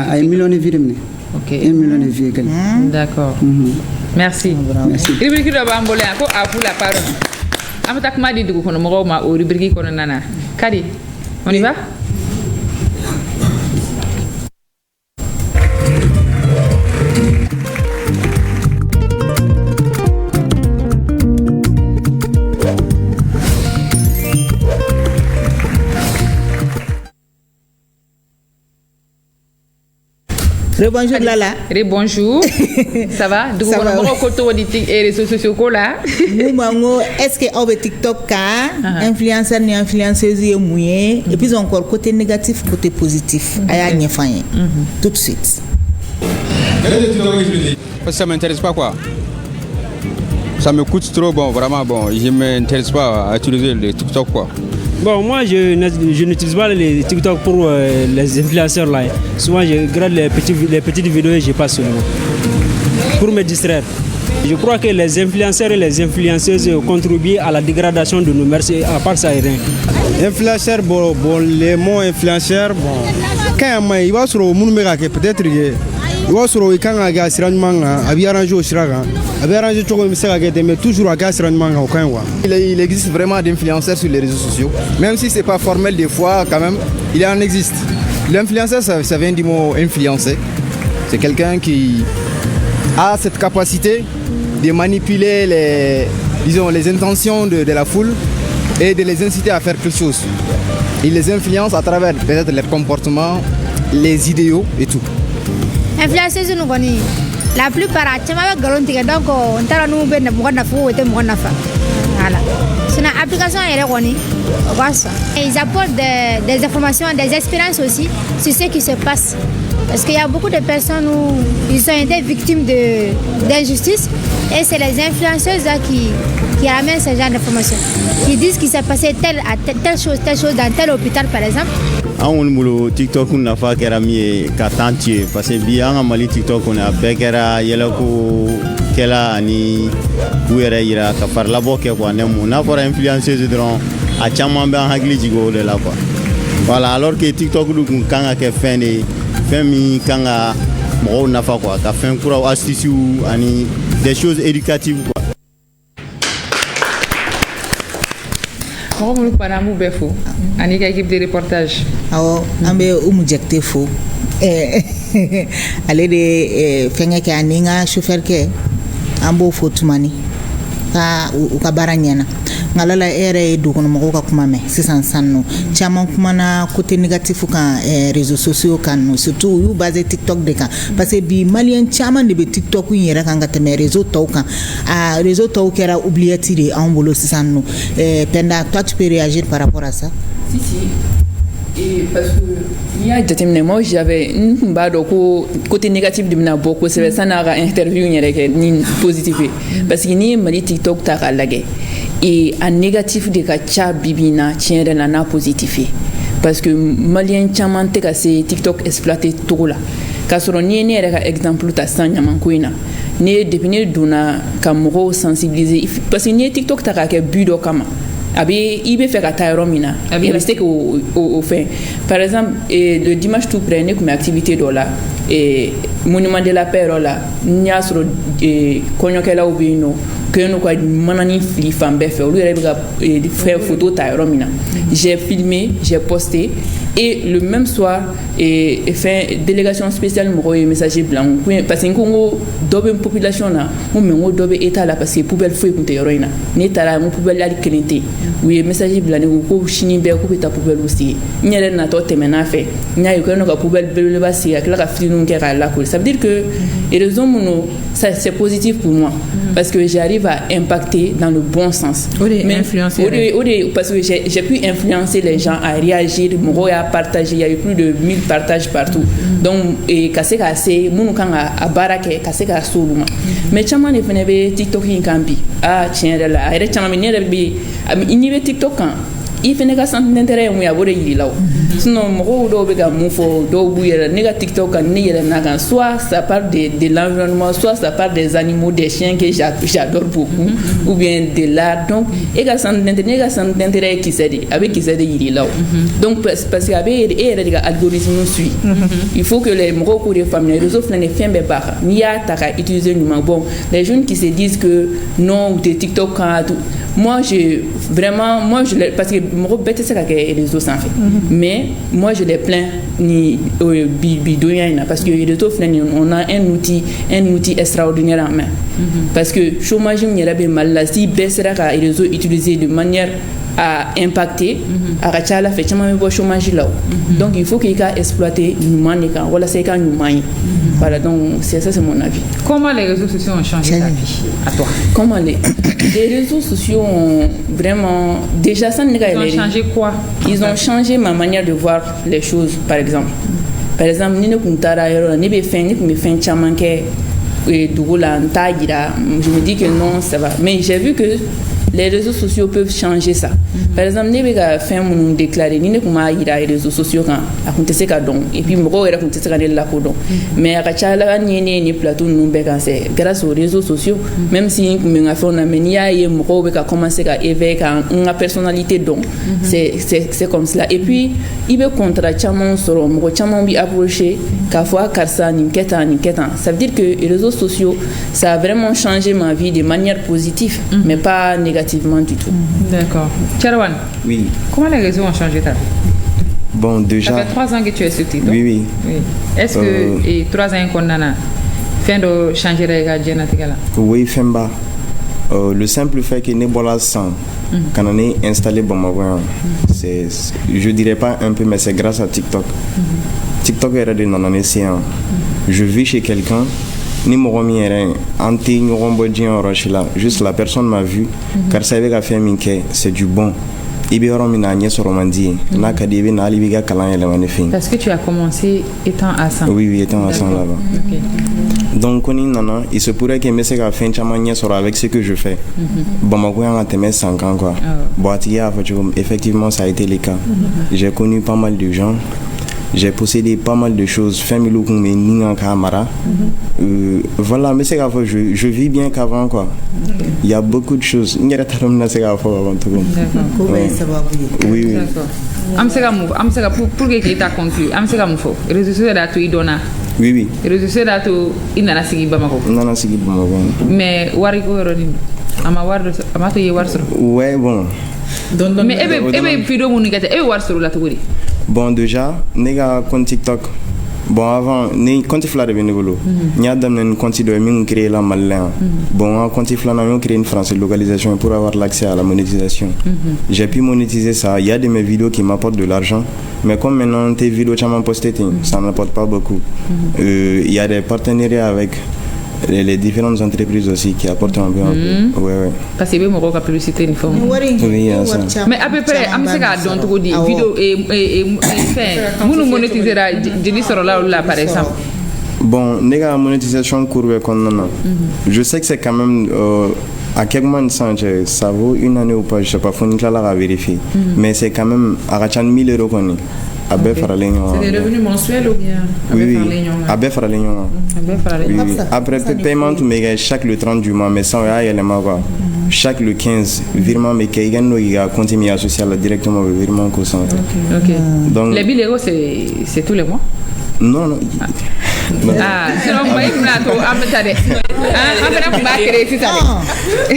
a ye million de vues de minɛ. ok 1 million de vues kɛlɛ. d'accord. merci. rubrique dɔ b'an bolo yan ko à vous la parole. an bɛ taa kuma di dugukɔnɔmɔgɔw ma o rubrique kɔnɔna na Kadi on y va. Rebonjour Lala. Rebonjour. Ça va? Du coup, on a beaucoup de réseaux sociaux là. Nous est-ce que on veut TikTok influenceur ni influenceuse est mouillé et puis encore côté négatif côté positif. Aya nyefanye. Tout de suite. Ça m'intéresse pas quoi. Ça me coûte trop bon vraiment bon. Je m'intéresse pas à utiliser le TikTok quoi. Bon, moi je n'utilise pas les TikTok pour les influenceurs là. Souvent je regarde les petites vidéos et je passe sur le pour me distraire. Je crois que les influenceurs et les influenceuses contribuent à la dégradation de nos mœurs, à part ça et rien. Influenceur, bon, les mots influenceur, bon, quand il va sur le monde, peut-être il va sur le camp à gaz, il arrangé au Siraga, il arrangé tout comme ça, mais toujours à gaz, il existe vraiment d'influenceurs sur les réseaux sociaux, même si c'est pas formel des fois, quand même, il en existe. L'influenceur, ça vient du mot influencer. C'est quelqu'un qui a cette capacité de manipuler les intentions de la foule et de les inciter à faire quelque chose. Il les influence à travers peut-être leur comportement, les idéaux et tout. Influenceuse nous connaît. La plupart tu m'as garanti donc on t'a nous ben mo na fou et mo na fa. Voilà. C'est une application elle connaît. Voilà ça. Ils apportent des informations, des expériences aussi sur ce qui se passe. Parce qu'il y a beaucoup de personnes où ils ont été victimes d'injustice et c'est les influenceuses là qui ramènent ce genre d'informations. Qui disent qu'il s'est passé telle chose dans tel hôpital par exemple. An bolo TikTok n'a pas kɛra min ye ka temps tuer parce que bi an ka Mali TikTok kɔni a bɛɛ kɛra yɛlɛko kɛla ani k'u yɛrɛ yira ka farilabɔ kɛ quoi n'a fɔra influenceuse dɔrɔn a caman bɛ an hakili jigin o de la quoi voilà alors que TikTok dun kun kan ka kɛ fɛn de fɛn min kan ka mɔgɔw nafa quoi ka fɛn kuraw astuces ani des choses éducatives quoi. mɔgɔ minnu kumana an b'u bɛɛ fo ani ka équipe de reportage. awɔ an bɛ Umu Jakite fo ale de fɛngɛ kɛ ani n ka chauffeur kɛ an b'o fo tumani ka u ka baara ɲɛna nka ala la e yɛrɛ ye dukɔnɔmɔgɔw ka kuma mɛn sisan sanno caman kumana côté négatif kan réseaux sociaux kan no surtout u y'u basé TikTok de kan parce que bi malien caman de bɛ TikTok in yɛrɛ kan ka tɛmɛ réseau tɔw kan a réseau tɔw kɛra oubliette de anw bolo sisan no Penda, toi tu peux réagir par rapport à ça? Si. Et parce que il y a jateminɛ moi j'avais n b'a dɔn ko côté négatif de bɛna bɔ kosɛbɛ san'a ka interview yɛrɛ kɛ ni positif ye parce que n'i ye Mali TikTok ta k'a lajɛ a négatif de ka ca bibi na tiɲɛ yɛrɛ la n'a positif ye parce que malien caman tɛ ka se TikTok exploiter togo la k'a sɔrɔ n'i ye ne yɛrɛ ka exemple ta sisan ɲamanko in na depuis ne donna ka mɔgɔw sensibiliser parce que n'i ye TikTok ta k'a kɛ but dɔ kama i bɛ fɛ ka taa yɔrɔ min na i bɛ se k'o fɛn par exemple le dimanche tout près ne tun bɛ activité dɔ la monument de la paix yɔrɔ la n y'a sɔrɔ kɔɲɔkɛlaw bɛ yen nɔ k'u n'u ka manani fili fan bɛɛ fɛ olu yɛrɛ bɛ ka fɛn photo ta yɔrɔ min na j'ai filmé j'ai posté et le même soir délégation spéciale mɔgɔw ye message bila n kun parce que n ko n ko dɔ bɛ population na n ko mais n ko dɔ bɛ état la parce que poubelle foyi tun tɛ yɔrɔ in na ne taara n ko poubelle hali kelen tɛ yen u ye message bila ne ko sini bɛɛ k'u bɛ taa poubelle sigi n yɛrɛ natɔ tɛmɛn'a fɛ n y'a ye u kɛlen don ka poubelle belebeleba sigi ka tila ka fitininw kɛ k'a lakori ça veut dire que raison minnu ça c'est positif pour moi parce que j'arrive à impacter dans le bon sens. Parce que j'ai pu influencer les gens à réagir. Mɔgɔw y'a partagé, il y a eu plus de 1000 partages partout. Donc, ka se ka se minnu kan ka baara kɛ ka se ka se olu ma. Mais caman de fana bɛ TikTok in kan bi. Tiɲɛ yɛrɛ la a yɛrɛ caman bɛ ne yɛrɛ bɛ n'i bɛ TikTok kan i fana ka centre d'intérêt ye mun ye a b'o de yir'i la o sinon mɔgɔw dɔw bɛ ka mun fɔ dɔw b'u yɛrɛ ne ka TikTok kan ne yɛrɛ n'a kan soit ça parle de l'environnement soit ça parle des animaux des chiens que j'adore beaucoup ou bien de l'art donc e ka centre d'intérêt ye kisɛ de a bɛ kisɛ de yir'i la o donc parce que a bɛ e yɛrɛ de ka algorithme suit il faut que les mɔgɔw k'o de faamuya réseau filɛ nin fɛn bɛɛ b'a kan n'i y'a ta ka utiliser ɲuman bon les jeunes qui se disent que non u tɛ TikTok kan moi parce que mɔgɔ bɛɛ tɛ se ka kɛ réseau sanfɛ mais moi je les plains ni bidonya in na parce que réseau filɛ nin on a un outil extraordinaire en main parce que chômage min yɛrɛ bɛ Mali la si bɛɛ sera ka réseau utiliser de manière à impacter a ka ca ala fɛ caman bɛ bɔ chômage la donc il faut qu'il ka exploiter ɲuman de kan walasa i ka ɲuman ye voilà donc ça c'est mon avis. Comment les réseaux sociaux ont changé ta vie à toi? Comment les réseaux sociaux ont vraiment déjà ça ils ont changé quoi? Ils ont changé ma manière de voir les choses par exemple ni ne kun taara yɔrɔ la ne bɛ fɛn caman kɛ dugu la n t'a yira je me dis que non ça va mais j'ai vu que les réseaux sociaux peuvent changer ça. Par exemple, ne bɛ ka fɛn minnu déclarer ni ne tun b'a yira réseaux sociaux kan a tun tɛ se ka dɔn et puis mɔgɔw yɛrɛ tun tɛ se ka ne lakodɔn mais a ka ca ala ni ne ye ni plateau ninnu bɛɛ kan c'est grâce aux réseaux sociaux même si n tun bɛ n ka fɛnw na mais n'i y'a ye mɔgɔw bɛ ka commencer ka éveiller ka n ka personnalité dɔn c'est comme cela et puis i bɛ contrat caman sɔrɔ mɔgɔ caman b'i approcher k'a fɔ karisa nin kɛ tan ça veut dire que les réseaux sociaux ça a vraiment changé ma vie de manière positive mais pas négativement du tout. D'accord. Tcherwan. Oui. Comment les réseaux ont changé ta vie? Bon, déjà. Ça fait 3 ans que tu es sur TikTok. Oui. Est-ce que 3 ans qu'on a fait de changer les gars? Oui, Femba. Le simple fait que Nebola sans quand on est installé Bamako, c'est, je dirais pas un peu, mais c'est grâce à TikTok. TikTok est de non essayant. Je vis chez quelqu'un. Ni mɔgɔ min yɛrɛ an tɛ ɲɔgɔn bɔ diɲɛ yɔrɔ si la juste la personne m'a vu karisa i bɛ ka fɛn min kɛ c'est du bon i bɛ yɔrɔ min na a ɲɛ sɔrɔ man di ye n'a ka di i bɛ na hali i b'i ka kalan yɛlɛma ne fɛ yen. Parce que tu as commencé étant à 100. Oui, étant à 100 là-bas. Okay. Donc ko ni nana il se pourrait que n bɛ se ka fɛn caman ɲɛ sɔrɔ avec ce que je fais. Bamako yan ka tɛmɛ 5 ans quoi. Bon a tigi y'a fɔ cogo min effectivement ça a été le cas. J'ai connu pas mal de gens. J'ai possédé pas mal de choses. Voilà, mais c'est qu'avant, je vis bien qu'avant, quoi. Il y a beaucoup de choses. Il y a des oui. Pour que tu conclu, réseaux sociaux d'atu idona. Oui. Réseaux sociaux d'atu inana sigi Bamako. Nana sigi Bamako. Mais wariko roni. Ama wardo, ama to ye warsoro. Ouais, bon. mais ebe video mun ngata ebe war sur la tuguri. Bon déjà nega compte TikTok. Bon avant ni compte fla de benevolo. Nya dam nen compte de min créer la malin. Bon compte fla na créer une France localisation pour avoir l'accès à la monétisation. J'ai pu monétiser ça, il y a de mes vidéos qui m'apportent de l'argent. Mais comme maintenant tes vidéos tu m'as posté, ça n'apporte pas beaucoup. Il y a des partenariats avec les différentes entreprises aussi qui apportent un peu. Ouais. Parce que mon roca publicité une forme. Oui, ça. Mais à peu près, am se ka don to di vidéo et fait. Nous monétiser la jeli soro là par exemple. Bon, nega monétisation courbe qu'on a. Je sais que c'est quand même à quel moment ça vaut une année ou pas, je sais pas, faut une classe à vérifier. Mais c'est quand même à 1 000 € qu'on est. C'est des revenus mensuels ou bien? Oui, après paiement, chaque le 30 du mois, mais sans quoi. Chaque le 15, virement, mais qu'il y a continué social directement le virement. Donc, les billets, c'est tous les mois? Non. Sinon, moi, il m'a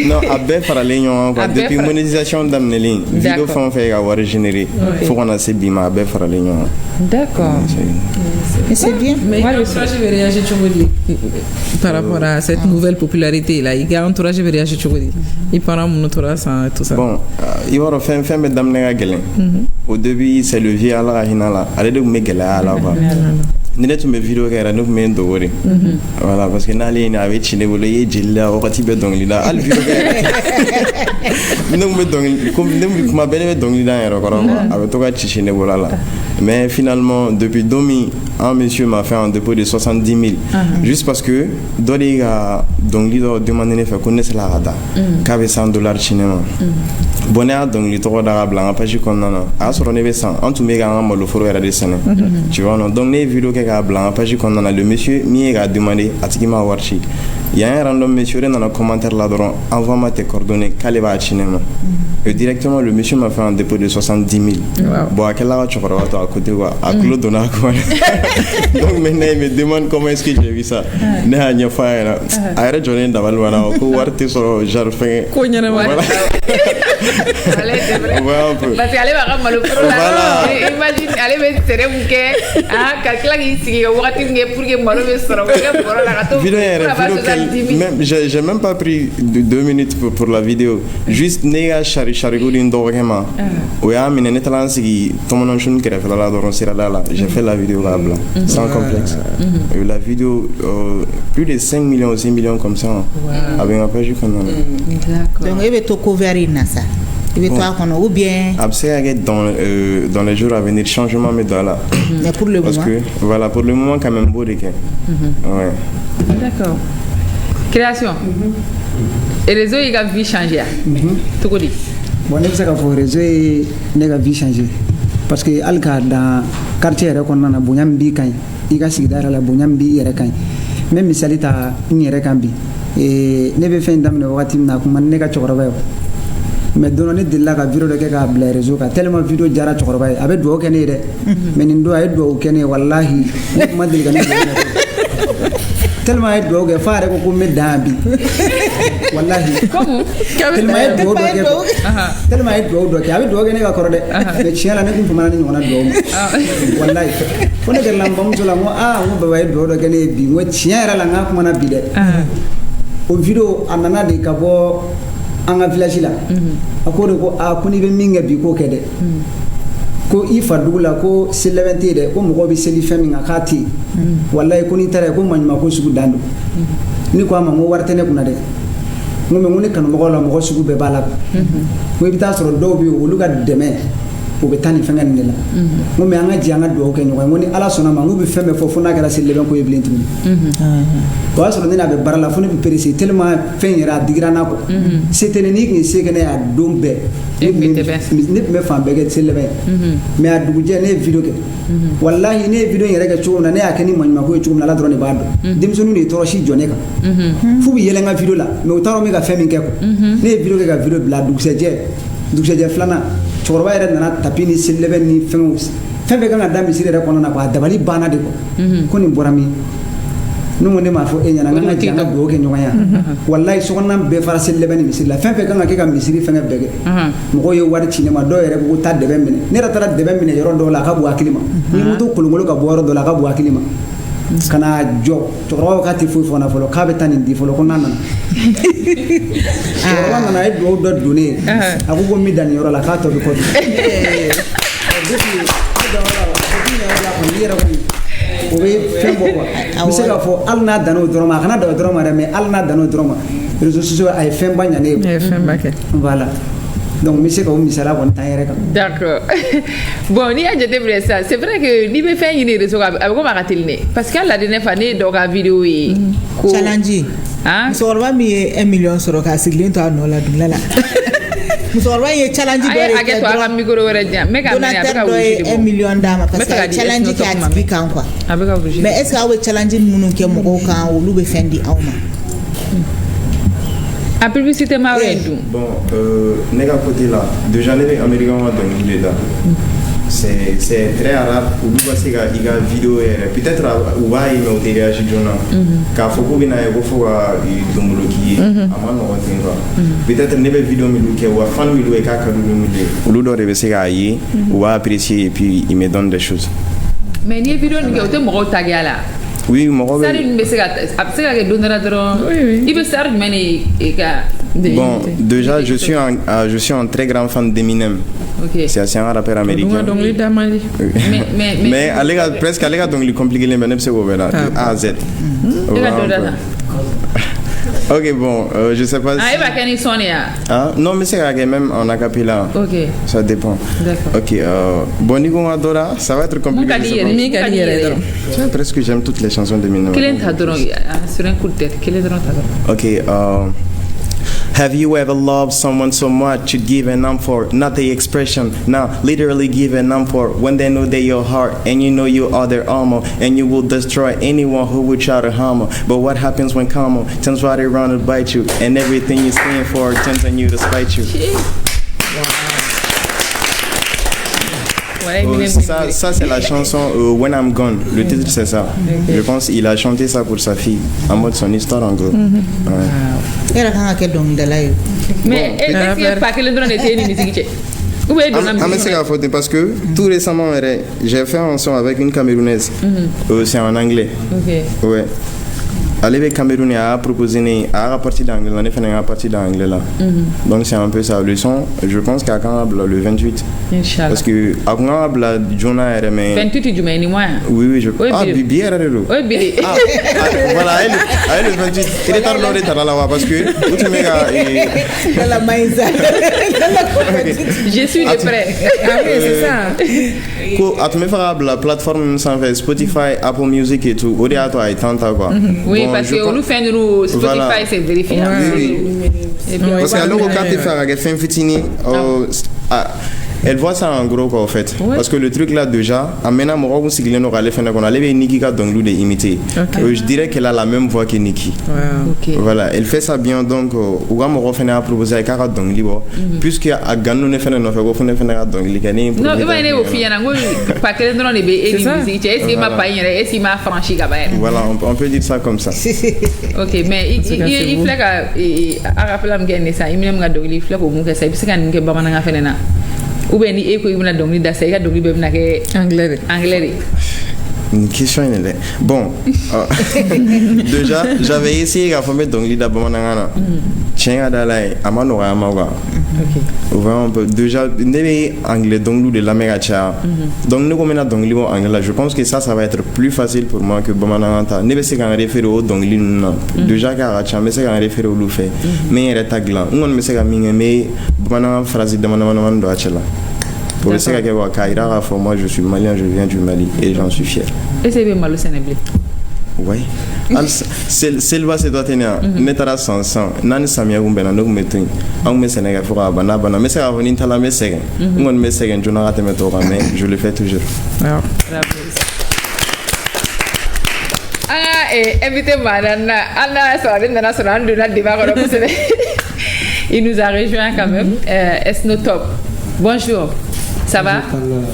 non, depuis monétisation d'Amneline, vidéo font faire avoir généré. Il faut qu'on a ces bima à faire la ligne. D'accord. Mais c'est bien. Mais l'entourage veut réagir par rapport à cette nouvelle popularité là. Il y a un entourage veut réagir. Il parle mon entourage et tout ça. Bon, il va refaire un d'Amneline. Au début, c'est le vieux à la Hinala. Allez de me gueuler à la bas. Nene tu me vidéo kera nuk men do wori voilà parce que nali ni avec chine wolo ye jilla wakati be dongli da al vidéo kera nuk me dongli comme nem ma bele be dongli da yero ko avec to ka chine wolo la mais finalement depuis 2000 un monsieur m'a fait un dépôt de 70 000 juste parce que doli ga dongli do demander ne fait connaître la rada qu'avait $100 chinois bonheur dongli to da blanc page comme non a sur ne be 100 en tout méga en molo foro era de sene tu vois non donc les vidéos que blanc page qu'on a le monsieur mi a demandé à Tigima Warchi. Il y a un random monsieur dans le commentaire là-dedans, envoie-moi tes coordonnées, Kaleva Chinema. Et directement, le monsieur m'a fait un dépôt de 70 000. Bon, à quelle heure tu vas à côté quoi? À Claude Donat. Donc maintenant, il me demande comment est-ce que j'ai vu ça. N'a rien fait. Arrête, j'en ai d'avalouana. Au pouvoir, sur genre fait. Voilà. Parce qu'elle va ramener le problème. Imagine, elle va se serrer bouquet. Ah, quelqu'un qui s'y est ouaté pour que moi le sera. Même, j'ai même pas pris 2 minutes pour la vidéo. Juste nega charigo din dorema. Oya mine netalansi tomonon shun kere fela la doron sira la. J'ai fait la vidéo là blanc sans complexe. Et la vidéo plus de 5 millions, 6 millions comme ça. Avec un page qu'on a. Donc il va tout couvrir ça. Il va toi qu'on ou bien. Après dans les jours à venir changement mais dans là. Mais pour le moment. Parce que voilà pour le moment quand même beau de ouais. D'accord. Création. Et réseau il a vie changer. Tout quoi dit? Bon, ne sais pas pour réseau il a vie changer. Parce que alka dans quartier là qu'on a bonyam bi kan. Il a sigdara la bonyam bi yere kan. Même misali ta ni yere kan bi. Et ne be fin damne wakati na kuma ne ka chokoroba yo. Mais donné de la vidéo de ka bla réseau ka tellement vidéo jara chokoroba avec do kene de. Mais ndo ay do kene wallahi ma dil kan. Tellement ay do ga faare ko me dambi. Wallahi. Comment? Tellement ay do tellement ay do ke abi do kene ka korode. Mais chiala ne ko mana ni wona do. Wallahi. Ko ne garlam bam jula mo mo ba ay do kene bi mo chiara la nga ko mana bi de. O vidéo anana de ka bo anga village la. Akore ko ko ni be minga bi ko kede. Ko ifa dugula ko selevente de ko mo bi seli fami ngakati wallahi ko ni tare ko man ma ko sugu dando ni ko ma mo wartene kuna de ngome ngone kan mo la mo sugu be bala ko bi ta soro do bi o luga deme o be tani fanga ni la ngome anga ji anga do ke nyoko ngoni ala sona ma ngubi feme fofo na gara seleben ko yeblentu ko asoro ni na be barala fo ni be perisi tellement fen yara digira na ko c'était ni ni segene ya dombe ni me fa be ke seleben mais a duguje ne video ke wallahi ne video yere ke chuum na ne akeni manma ko chuum na la drone bado dimsonu ni toroshi jone ka fu bi yele nga video la mais o taro me ga femi ke ko ne video ke ga video bla dugseje flana chorba yere na tapini seleben ni fengo fembe ga na dambi sire re ko na ko dabali bana de ko ko ni borami n'o ne m'a fɔ e ɲɛna n ka jɛ an ka dugawu kɛ ɲɔgɔn ye walayi sokɔnɔna bɛɛ fara seli laban ni misiri la fɛn fɛn kan ka kɛ ka misiri fɛngɛ bɛɛ kɛ mɔgɔw ye wari ci ne ma dɔw yɛrɛ ko taa dɛbɛ minɛ ne yɛrɛ taara dɛbɛ minɛ yɔrɔ dɔw la a ka bon hakili ma ni moto kolonkolon ka bɔ yɔrɔ dɔw la a ka bon hakili ma ka na jɔ cɛkɔrɔba k'a tɛ foyi fɔ n na fɔlɔ k'a bɛ taa nin di fɔlɔ ko n'a nana cɛkɔrɔba nana a ye dugawu dɔ don ne ye a ko n bɛ dan nin yɔrɔ la k'a tɔ bɛ kɔ o bɛ fɛn bɔ quoi n bɛ se k'a fɔ hali n'a danna o dɔrɔn ma a kana dan o dɔrɔn ma dɛ mais hali n'a danna o dɔrɔn ma réseaux sociaux a ye fɛnba ɲa ne ye fɛnba kɛ voilà donc n bɛ se ka o misaliya kɔni ta n yɛrɛ kan. D'accord. Bon n'i y'a jateminɛ sisan c'est vrai que n'i bɛ fɛn ɲini réseau kan a bɛ komi a ka teli dɛ parce que hali la dernière fois ne ye dɔ ka vidéo ye ko challenge musokɔrɔba min ye 1 million sɔrɔ k'a sigilen to a nɔ la dugula la musokɔrɔba ye challenge dɔ de kɛ dɔrɔn a ka micro wɛrɛ diyan n bɛ ka mɛn a bɛ ka wusu de 1 million d'a ma parce que a ye challenge kɛ a tigi kan quoi a bɛ ka wusu mais est ce que aw bɛ challenge minnu kɛ mɔgɔw kan olu bɛ fɛn di aw ma. A publicité ma wɛrɛ dun. Bon ne ka côté là déjà ne bɛ américain ka dɔnkili de da c'est très rare olu ka se ka i ka vidéo yɛrɛ peut-être u b'a ye mais u tɛ réagir joona k'a fɔ k'u bɛna ye ko fo ka dɔnkili k'i ye a ma nɔgɔn ten quoi peut-être ne bɛ vidéo minnu kɛ wa fan minnu ye k'a ka d'olu ye olu dɔw de bɛ se k'a ye u b'a apprécier et puis ils me donnent des choses. Mais n'i ye vidéo nin kɛ o tɛ mɔgɔw tagué a la. Oui, mɔgɔ bɛ. Sari ninnu bɛ se ka a bɛ se ka kɛ don dɔ la dɔrɔn i bɛ sari jumɛn de ka. Bon, déjà je suis un très grand fan d'Eminem. Okay. C'est un rappeur américain. Mais presque ale ka dɔnkili compliqué mais ne bɛ se k'o bɛɛ la de A à Z. Ok, bon, je sais pas. Ah, il va gagner son Ah, non, mais c'est même en acapella. Ok. Ça dépend. D'accord. Ok, bon, Nigo Adora, ça va être compliqué. Presque j'aime toutes les chansons de Eminem. Quel est ta drone sur un coup de tête? Quel est ta drone? Ok, have you ever loved someone so much you'd give an arm for? Not the expression, now literally give an arm for. When they know they're your heart and you know you are their armor, and you will destroy anyone who would try to harm her. But what happens when karma turns right around and bite you, and everything you stand for turns on you to spite you? Ça c'est la chanson When I'm Gone. Le titre c'est ça. Je pense qu'il a chanté ça pour sa fille en mode son histoire en gros. Mais est-ce que pas que le drone était une musique? Parce que tout récemment j'ai fait un son avec une Camerounaise. C'est en anglais. Ouais. Elle est Camerounais a proposé à partir d'anglais, on est fait à partir d'anglais là. Donc c'est un peu ça. Le son, je pense qu'à Canabla le 28. Inch'Allah. Parce que à Canabla, Jonah est mais 28 du mai mois. Oui, je. Ah, Bibi est là. Oui, Bibi. Voilà, elle le 28. Il est tard là parce que tu me la maïsa. Je suis de près. Ah oui, c'est ça. À tu me faire la plateforme sans fait Spotify, Apple Music et tout. Au début, toi, il tente quoi. Oui, parce que nous faisons Spotify, c'est vérifié. Parce que alors, quand tu fais un fitini, elle voit ça en gros quoi en fait. Parce que le truc là déjà, maintenant moi on s'y on allait faire qu'on allait Niki qui donc lui d'imiter. Je dirais qu'elle a la même voix que Niki. Voilà, elle fait ça bien donc on va me refaire à proposer à Kara donc libre. Puisque à Gano ne fait non fait qu'on fait donc les gagner. Non, il va aller au film n'ango pas que dans les bé et musique, est-ce ma paille est-ce ma franchi gabaire. Voilà, on peut dire ça comme ça. OK, mais il fait à rappeler me gagner ça, il me l'a donc il fait au monde que ça parce que n'ingue ba na fait na. Ou bien il est quoi donc il d'assailler donc il na anglais. Une question est bon. Déjà, j'avais essayé à former donc l'ida bomana. Tiens à dalai amano amawa. OK. On peut déjà n'est anglais donc nous de la mégacha. Donc nous comme on a donc livre anglais, je pense que ça va être plus facile pour moi que bomana anta. Ne se quand référer au donc l'in. Déjà karacha mais c'est quand référer au fait. Mais il est taglan. On me se gamin mais bomana phrase de manana do achela. Pour le Sénégal, moi je suis malien, je viens du Mali et j'en suis fier. Et c'est bien mal au Sénégal. Oui. Selva c'est toi tenir. Metara sans nan samia gumbena no metin. On me Sénégal fera bana mais c'est avant intala me segen. On me segen je n'arrête me tour mais je le fais toujours. Invité Madame Anna Sorina National de la débat. Il nous a rejoint quand même. Est-ce nos top? Bonjour. Ça va?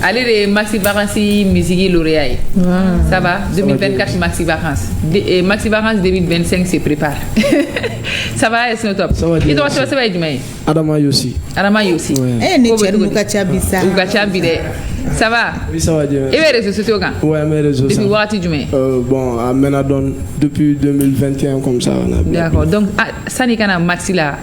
Allez, les Maxi Vacances musique lauréat. Ça va? 2024 Maxi Vacances. Maxi Vacances 2025 se prépare. Ça va, est-ce que top? Ça va. Et toi, ça va être demain? Adama Yossi. Adama Yossi. Eh, ni tchèr Oukachabisa. Oukachabide. Ça va? Oui, ça va bien. Et les réseaux sociaux quand? Ouais, mes réseaux sociaux. Depuis Warati demain? Bon, à Menadon, depuis 2021, comme ça. D'accord. Donc, ça n'est qu'un Maxi là,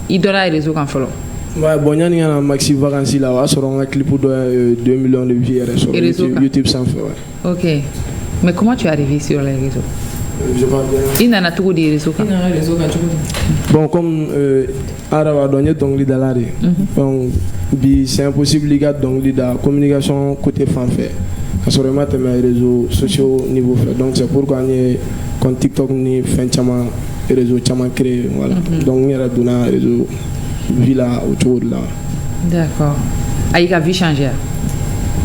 il donne les réseaux quand follow. Ouais, bon, il y a un Maxi Vacances là, on sera un clip de 2 millions de vues sur YouTube sans faire. Ok. Mais comment tu es arrivé sur les réseaux? Je vois bien. Il n'en a trop des réseaux. Bon, comme Arawa donné donc l'idalari. Donc, c'est impossible les gars donc la communication côté fan fait. Parce que vraiment mes réseaux sociaux niveau fait. Donc c'est pourquoi on est quand TikTok ni fin chama réseau chama créé voilà. Donc il y a donné réseau villa autour de là. D'accord. Aïe, a vie changé.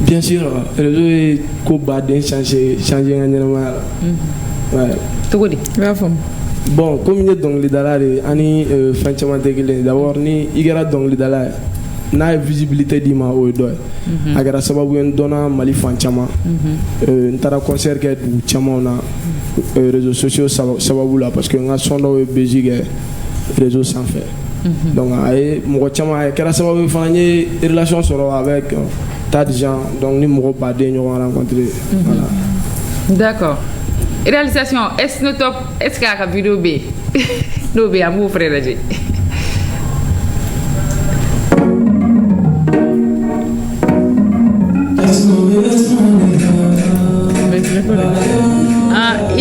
Bien sûr, réseau est co-badin changer normalement. Ouais. Tout dit. Bon, comme il est donc les dollars, ani fin chama dégueulé. D'abord ni il y a donc les dollars. Na visibilité di ma o do agara sababu en dona mali fan chama ntara concert ke du chama na réseaux sociaux sababu la parce que nga sondo e bejigue réseaux sans faire donc ay mo chama kera sababu fanye relation soro avec tas de gens donc ni mo pas de ñu rencontrer voilà. D'accord. Réalisation est no top est-ce ka vidéo B no B amu frère la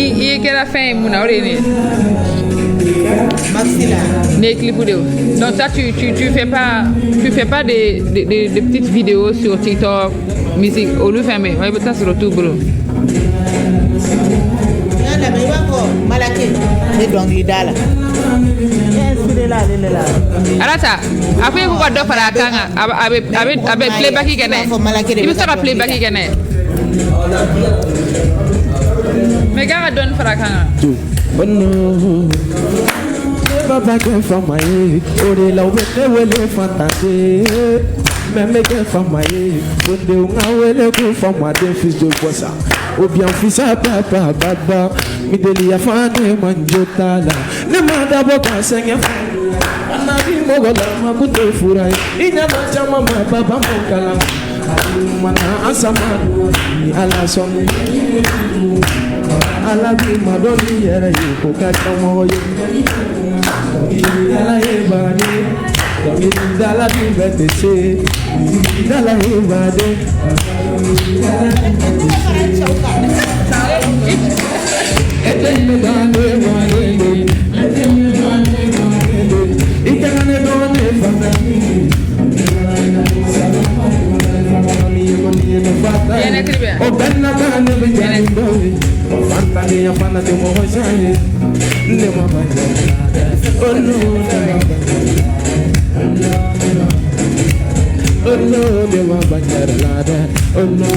il est la fin mon auré les clips vidéo. Donc ça tu fais pas des petites vidéos sur TikTok musique au lieu fermé ouais peut-être sur tout bro Arata après vous va faire la kanga avec playback qui gagne il sera playback qui gagne mais gars donne faire la kanga oh no Baba get from my head, oh they love it, they will live fantasy. Me get from my head, when they will go from my death is the bossa. Oh bien fils à papa, baba, mi deli a fane manjotala. Ne manda boka senge anabi mogola makuto furai. Inya machama baba mokala. Mana asama ala son ala bi madoni yere ko ka tomo yo ala e bani dala bi betese dala e bade eteme dane mane itane done famami bien écrit oh benna bane bien écrit oh fantani ya fana de mo hojaye ne ma ba oh no de ma ba lada oh no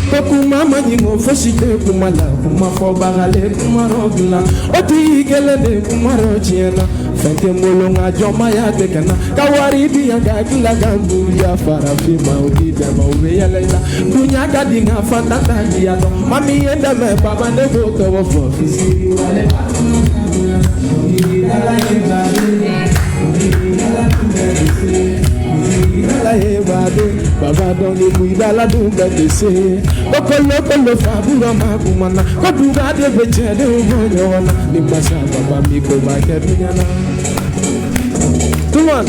Kokuma manimo fosite kumala kuma fo bagale kuma rogla oti gelede kuma rochiena fente molonga joma ya tekana kawari bi anga kila gambu ya farafi maudi dama ube ya leila dunya kadinga fantata ya no mami enda me baba ne boka wo fo fisi wale Baba don't need we dala do better say. Okolo fabura magumana. Koduga de beche de umonyona. Ni masa baba mi ko ba kebiana. Come on.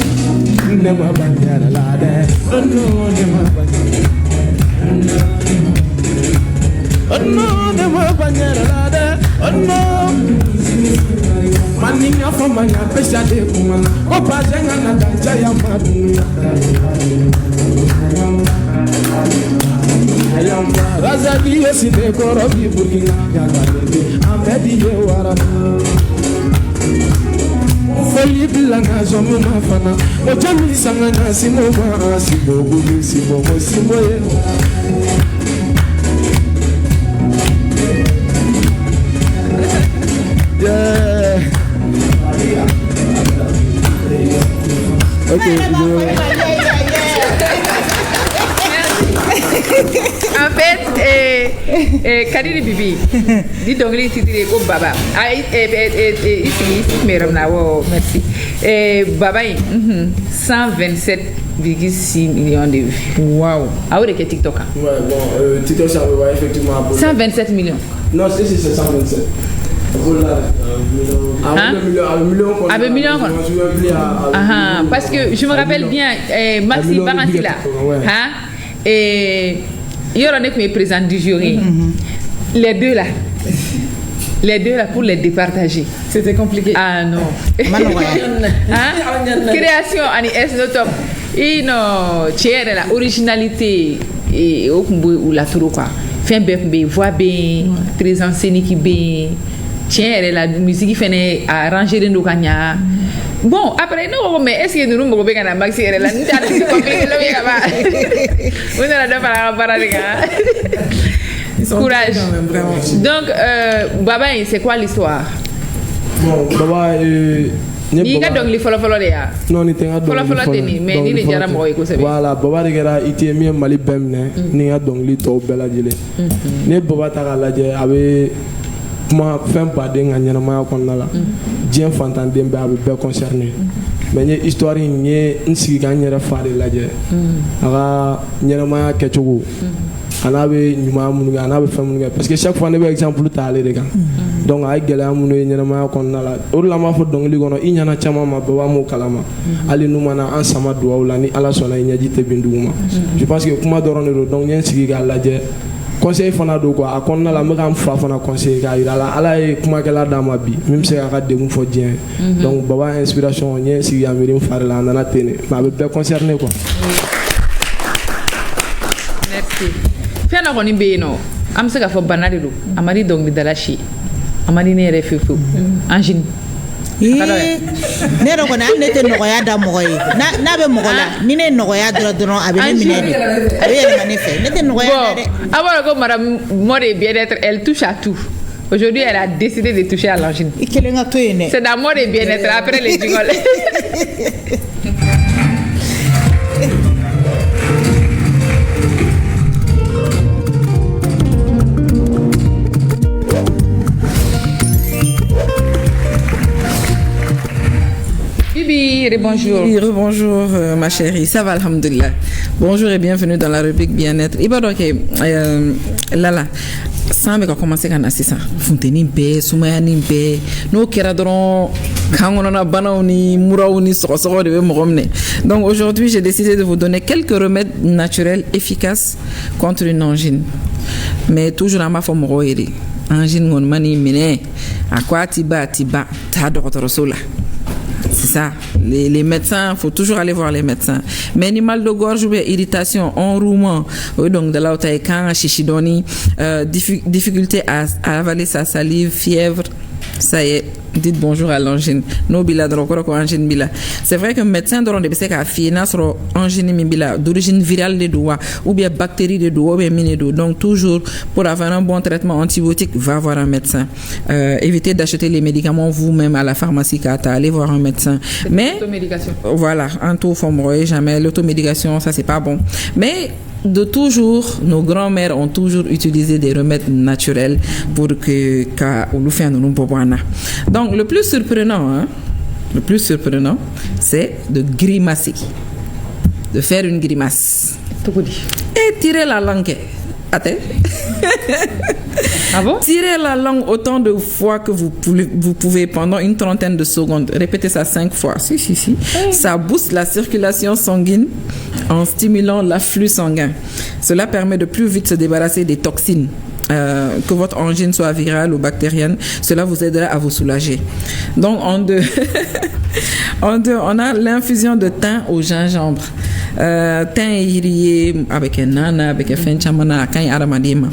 Never banyara la de. Oh no, never banyara. Oh no, never banyara la de. Oh no. Maninga for manya pesa de kumana. Opa jenga na danja ya madunya. Razaki yesi de korobi burkina galade amedi yewara foli bilanga zomu mafana ojami sangana simo ma sibo gubi sibo mo sibo ye yeah okay En fait, Kadiri Bibi, dit donc les titres au Baba. Merci. Baba, 127,6 millions de vues. Waouh. Ah oui, TikTok. Ouais, bon, TikTok, ça va effectivement. 127 millions. Non, c'est 127. Parce que je me rappelle bien, Maxi Baranti là, et il y aura mes présents du jury. Les deux là pour les départager. C'était compliqué. Ah non. Création ani es no top. Et non, tiens la originalité et au ou la tour quoi. Fin be voix bien, présence scénique bien. Tiens, la musique qui fait arranger de nos gagnants. Bon, après, non, mais est-ce que nous nous moquons de Maxi et la nuit à courage. Donc, Baba, c'est quoi l'histoire? Bon, Baba, il y a donc les follow non, il y a donc mais il y a voilà, Baba de Gara, il y a mis un mali bemne, il y a donc les taux bella dile. Ne Baba Tagalaje avait kuma fɛn baden ka ɲɛnamaya kɔnɔna la diɲɛ fantanden bɛɛ a bɛ bɛɛ concerné mais n ye histoire in ye n sigi ka n yɛrɛ fa de lajɛ a ka ɲɛnamaya kɛcogo a n'a bɛ ɲuman minnu kɛ a n'a bɛ fɛn minnu kɛ parce que chaque fois ne bɛ exemple ta ale de kan donc a ye gɛlɛya minnu ye ɲɛnamaya kɔnɔna la o de la n b'a fɔ dɔnkili kɔnɔ i ɲɛna caman ma bɛɛ b'a m'o kalama hali n'u mana an sama dugawu la ni ala sɔnna i ɲɛji tɛ bin dugu ma je pense que kuma dɔrɔn de don donc n ye n sigi k'a lajɛ conseil fana do quoi a kɔnɔna la n bɛ ka n fa fana conseil k'a yira la ala ye kumakɛla d'a ma bi min bɛ se k'a ka degun fɔ diɲɛ donc Baba inspiration n ye sigi ka miiri n fari la a nana ten de mais a bɛ bɛɛ concerné quoi. Merci. Fɛn dɔ kɔni bɛ yen nɔ an bɛ se k'a fɔ bana de don a ma di dɔnkilidala si a ma di ne yɛrɛ fewu Angine. Ne yɛrɛ kɔni hali ne tɛ nɔgɔya da mɔgɔ ye n'a bɛ mɔgɔ la ni ne nɔgɔya dɔrɔn a bɛ ne minɛ de a bɛ yɛlɛma ne fɛ ne tɛ nɔgɔya da dɛ. A b'a dɔn ko madame Mode est bien-être elle touche à tout. Aujourd'hui elle a décidé de toucher à l'angine. I kelen ka to yen dɛ. C'est dans Mode est bien-être après les jingoles. Bonjour. Oui, rebonjour ma chérie, ça va alhamdoulilah. Bonjour et bienvenue dans la rubrique bien-être. Ibadoke Lala, ça va commencer quand c'est ça. Fontaine be, Soumayani be, no kera dron kangona banaoni, muraoni soro de moromne. Donc aujourd'hui, j'ai décidé de vous donner quelques remèdes naturels efficaces contre une angine. Mais toujours à ma forme royale. Angine ngon mani mine, à quoi tiba ta docteur sola. C'est ça. Les médecins, il faut toujours aller voir les médecins. Mais ni mal de gorge ou irritation, enrouement, donc de là où tu as chichidoni, difficulté à avaler sa salive, fièvre, ça y est, dites bonjour à l'angine. No bila drokoro ko angine bila. C'est vrai que médecin doron de bese ka fina sur angine bila d'origine virale de doigts ou bien bactérie de doigts ou bien mine de. Donc toujours pour avoir un bon traitement antibiotique, va voir un médecin. Évitez d'acheter les médicaments vous-même à la pharmacie Kata, allez voir un médecin. Mais l'automédication. Voilà, un taux faut jamais l'automédication, ça c'est pas bon. Mais de toujours, nos grands-mères ont toujours utilisé des remèdes naturels pour que donc le plus surprenant, c'est de grimacer, de faire une grimace et tirer la langue. Ah bon? Tirez la langue autant de fois que vous pouvez pendant une trentaine de secondes. Répétez ça 5 fois. Si. Ça booste la circulation sanguine en stimulant l'afflux sanguin. Cela permet de plus vite se débarrasser des toxines. Que votre angine soit virale ou bactérienne, cela vous aidera à vous soulager. Donc en deux, on a l'infusion de thym au gingembre. Thym irié avec un nana, avec un fin chamana, quand il y a aramadima.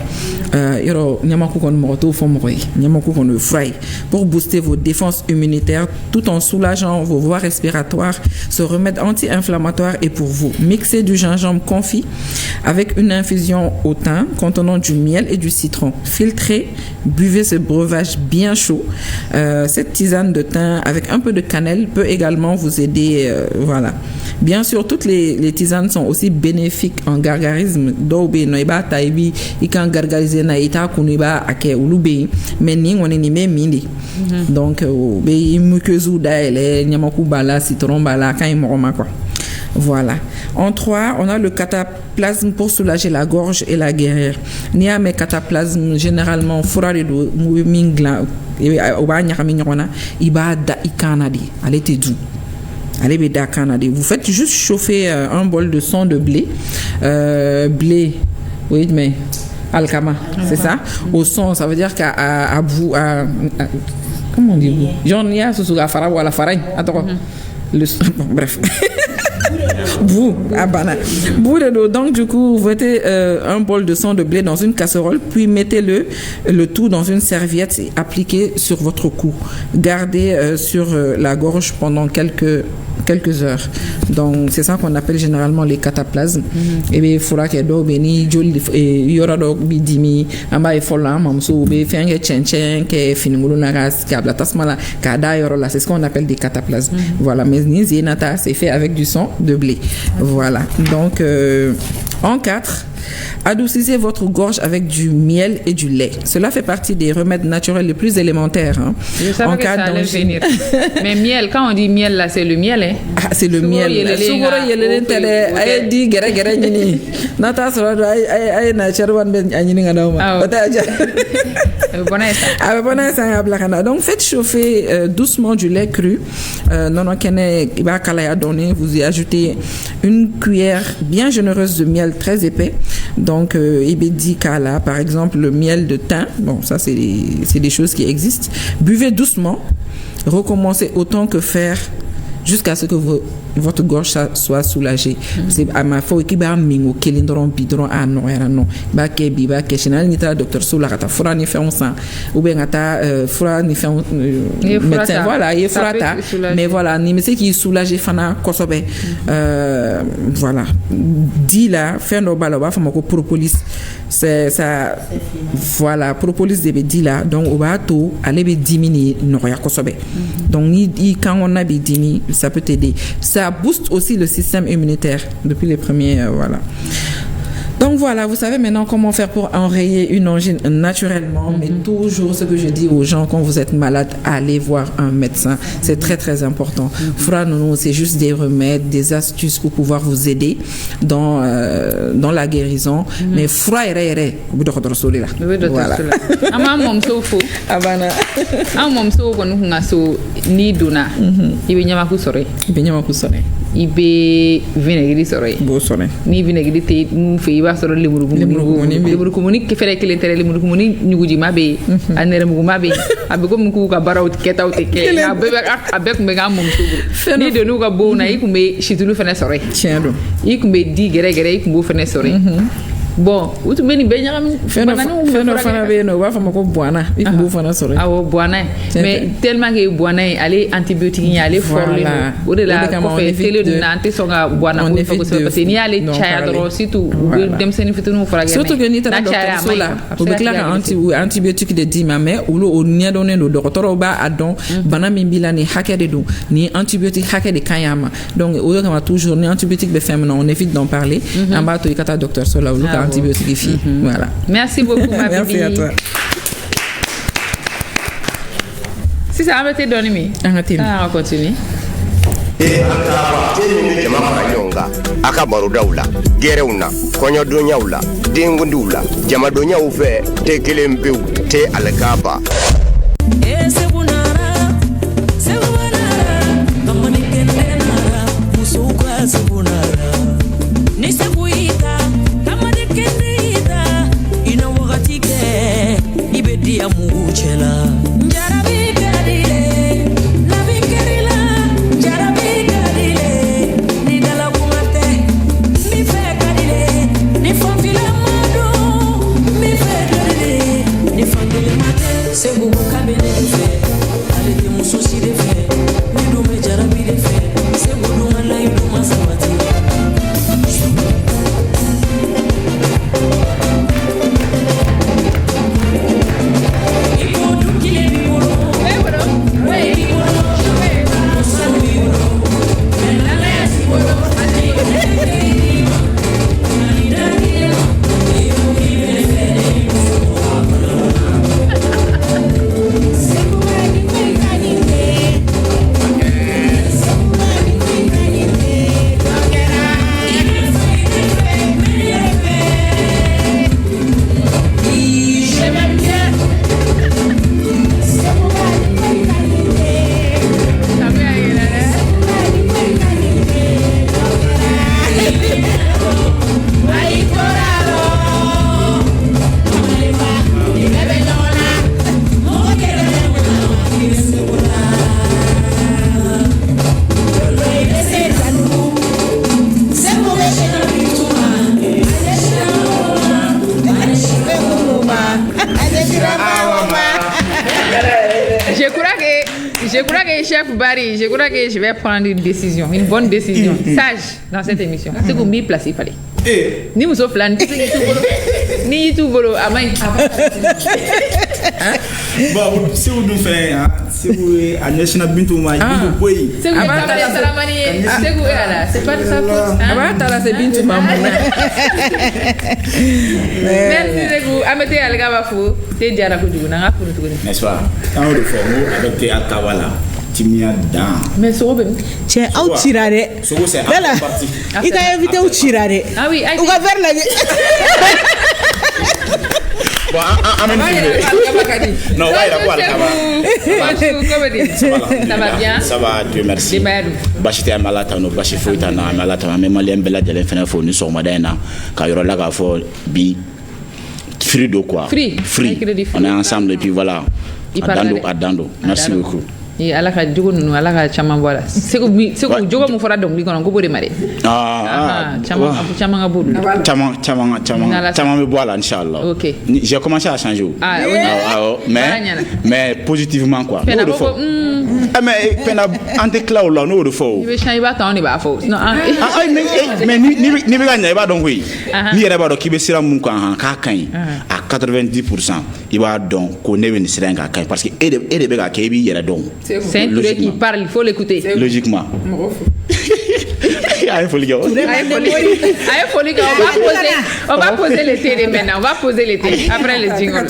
Pour booster vos défenses immunitaires tout en soulageant vos voies respiratoires. Ce remède anti-inflammatoire est pour vous. Mixez du gingembre confit avec une infusion au thym contenant du miel et du citron. Filtrez, buvez ce breuvage bien chaud. Cette tisane de thym avec un peu de cannelle peut également vous aider. Voilà. Bien sûr, toutes les tisanes sont aussi bénéfiques en gargarisme. Dobe no iba taibi ikan gargariser na ita kuniba ake ulube mais ni on ni même mindi. Donc be mukezu daele nyamaku bala citron bala kan imoroma quoi. Voilà. En 3, on a le cataplasme pour soulager la gorge et la guérir. Nia me cataplasme généralement furare do mingla oba nyakami nyona iba da ikanadi. Allez te doux. Allez beda kanadi. Vous faites juste chauffer un bol de sang de blé. Blé. Oui, mais alkama, c'est ça. Au son, ça veut dire qu'à bout comment on dit vous? Genre il y a ce sous la fara ou la farine. Attends. Bon, bref. Bout, donc du coup vous mettez un bol de sang de blé dans une casserole, puis mettez le tout dans une serviette et appliquez sur votre cou. Gardez sur la gorge pendant quelques heures. Donc c'est ça qu'on appelle généralement les cataplasmes. Et bien il faudra que do beni joli et yora do bidimi amba e fola mamso be fenge chenchen ke finingulu nagas ka blatasmala ka da yoro là, c'est ce qu'on appelle des cataplasmes. Voilà, mais ni zinata c'est fait avec du sang de blé. Voilà. Donc en 4, adoucissez votre gorge avec du miel et du lait. Cela fait partie des remèdes naturels les plus élémentaires. Hein. Je savais que ça allait venir. Mais miel, quand on dit miel là, c'est le miel. Hein? Ah, c'est le miel. Sougoro yelele tele ay di gere gere nyini. Nata soro ay na cherwan ben anyini ngana ma. Donc faites chauffer doucement du lait cru. Non kene iba kala ya donné, vous y ajoutez une cuillère bien généreuse de miel très épais. Donc ibedi kala par exemple le miel de thym. Bon, ça c'est des choses qui existent. Buvez doucement. Recommencez autant que faire jusqu'à ce que votre gorge soit soulagée. C'est à ma foi qui va mingo kelindron bidron a no era no ba ke bi ba ke chinal ni ta docteur soula kata fura ni fait on sang ou bien ata fura ni fait médecin voilà il frata mais voilà ni monsieur qui soulagé fana kosobe voilà dit là fait no balo ba famo ko propolis c'est ça voilà propolis de dit là donc au bateau aller be diminuer no ya kosobe donc ni quand on a be diminuer ça peut t'aider. Ça booste aussi le système immunitaire depuis les premiers voilà. Donc voilà, vous savez maintenant comment faire pour enrayer une angine naturellement, mais toujours ce que je dis aux gens quand vous êtes malade, allez voir un médecin. C'est très très important. Fra Nono, c'est juste des remèdes, des astuces pour pouvoir vous aider dans la guérison. Mais Fra ere voilà. Ama mom so fo. Abana. Ama mom so ko nunga so ni duna. Ibe nyama ku sore. Ibe vinegri sore. Bo sore. Ni vinegri te mu fe iba sore limuru kumuni ke fere kele tere limuru kumuni nyuguji mabe anere mu mabe abe ko mu ka baraw keta uti ke abe ko me ga mom so. Ni de nu ka bo na ikumbe shitulu fene sore. Tiendo. Ikumbe di gere ikumbo fene sore. Bon, où tu mets une baignade mais tellement que boana aller antibiotique aller forler ou de la télé de nantes sont à boana parce que ni aller chaya droit tout dem seni fitunu fera surtout que ni ta docteur sola au déclare antibiotique de dima mais ou lo ni donné le docteur ba adon bana mimbila ni hacker de do ni antibiotique hacker de kayama donc au lieu toujours ni antibiotique be féminin on évite d'en parler en bas to ikata docteur sola ou antibiotique fille. Voilà. Merci beaucoup ma Merci à toi. Si ça va te donner on continue. Jama fara ɲɔgɔnga a ka barodaw la gɛrɛw na kɔɲɔdonyaw la denkundiw la jamadonyaw fɛ tɛ kelen pewu tɛ alikaba dia muchela jarabi kadile nabi kerila jarabi kadile ni dala kumate ni fe kadile ni fonfila mado ni fe kadile ni fandele mate se bubu kabele fe ale de mususi de fe ni do me jarabi de fe se bubu malai do masabati chef Barry, je crois que je vais prendre une décision, une bonne décision, sage dans cette émission. C'est comme bien placé, fallait. Ni vous offrez ni tout volo, à main. Bon, si vous nous faites, si vous à National Bintou, c'est vous c'est pas de sa faute. C'est Bintou Mamouna. Merci beaucoup. Amete Algabafou, c'est Diara Koudjouna pour nous. N'est-ce pas? Quand on le forme avec tes Alkawala. Mais c'est Robin. Tiens, au tirare. Voilà. Il t'a invité au tirare. Ah oui, on va vers la. Non, ça va bien. Ça va, Dieu merci. Bachite amalata no bachifuita na amalata mais malien bela de l'infernal nous sommes modernes quand il y aura la fois bi free de quoi. Free. On est ensemble et puis voilà. Adando. Merci beaucoup. Et ala ka jogo nunu ala ka chama voilà c'est que jogo mo fora dong li kono ko bode mare chama bodu chama me voilà inchallah. OK. J'ai commencé à changer. Mais positivement quoi. Mais pena ante cloud là no de fo. Il veut changer ba temps ni ba fo. Non. Mais ni be gagner ba donc oui. Ni yere ba do ki be sira mun ko ka kan à 90% il va donc ko ne be sira ka kan parce que et de be ga ke bi yere donc. C'est un touré qui parle, il faut l'écouter. Logiquement. Il faut l'écouter. On va poser les thés maintenant. On va poser les thés après les jingles.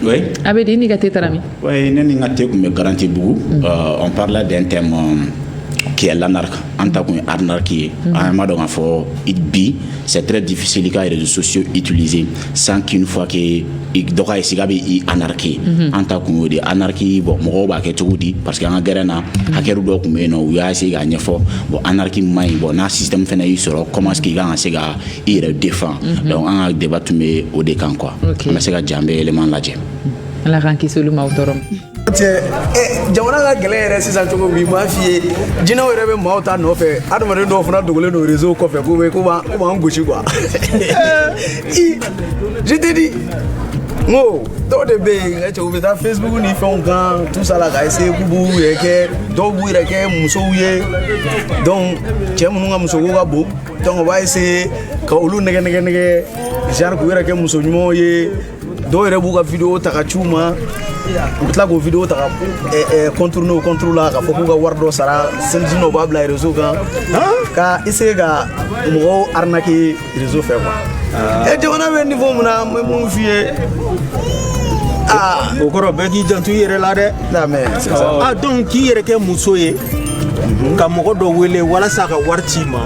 Oui. Abedi ni gâté tarami. Oui, neni ngate comme garantie beaucoup. On parlait d'un thème qui est l'anarchie. En tant qu'anarchie, c'est très difficile que les réseaux sociaux utilisés sans qu'une fois que il doit essayer anarchie. En tant qu'anarchie, bon, moi ba que tout dit parce qu'en guerre na hacker do ko meno ou ya essayer gagner fort. Bon, anarchie mai bon na système fait na sur comment est-ce qu'il va essayer il défend. Donc on débat mais au décan quoi. On essayer jambe élément là djem. La ranki solo mautorom. Jamana ka gɛlɛ yɛrɛ sisan cogo min m'a f'i ye jinɛw yɛrɛ bɛ maaw ta nɔfɛ adamaden dɔw fana dogolen don réseau kɔfɛ ko b'an gosi quoi je te dis n ko dɔw de bɛ yen nka cɛw bɛ taa Facebook ni fɛnw kan tout ça la ka essayer k'u b'u yɛrɛ kɛ dɔw b'u yɛrɛ kɛ musow ye donc cɛ minnu ka musoko ka bon donc o b'a essayer ka olu nɛgɛ genre k'u yɛrɛ kɛ muso ɲumanw ye dɔw yɛrɛ b'u ka vidéo ta ka c'u ma u tila k'o vidéo ta ka contourner o contour la k'a fɔ k'u ka wari dɔ sara sinon u b'a bila réseau kan ka essayer ka mɔgɔw arnaquer réseau fɛ quoi jamana bɛ niveau min na n bɛ mun f'i ye o kɔrɔ bɛɛ k'i janto i yɛrɛ la dɛ donc k'i yɛrɛ kɛ muso ye ka mɔgɔ dɔ wele walasa ka wari ci ma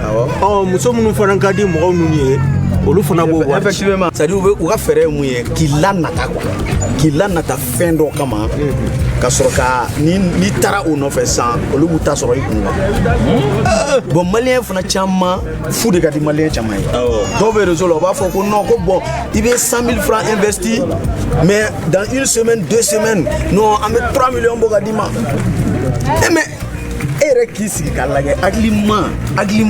muso minnu fana ka di mɔgɔw ninnu ye olu fana b'o wari effectivement c'est-à-dire u ka fɛɛrɛ ye mun ye k'i lanata quoi k'i lanata fɛn dɔ kama ka sɔrɔ ka ni taara o nɔfɛ san olu b'u ta sɔrɔ i kun bon maliyɛn fana caman fu de ka di maliyɛn caman ye dɔw bɛ réseau la u b'a fɔ ko non ko bon i bɛ 100 000 francs investi mais dans une semaine 2 semaines non an bɛ 3 millions bɔ ka d'i ma mais e yɛrɛ k'i sigi k'a lajɛ hakilima hakili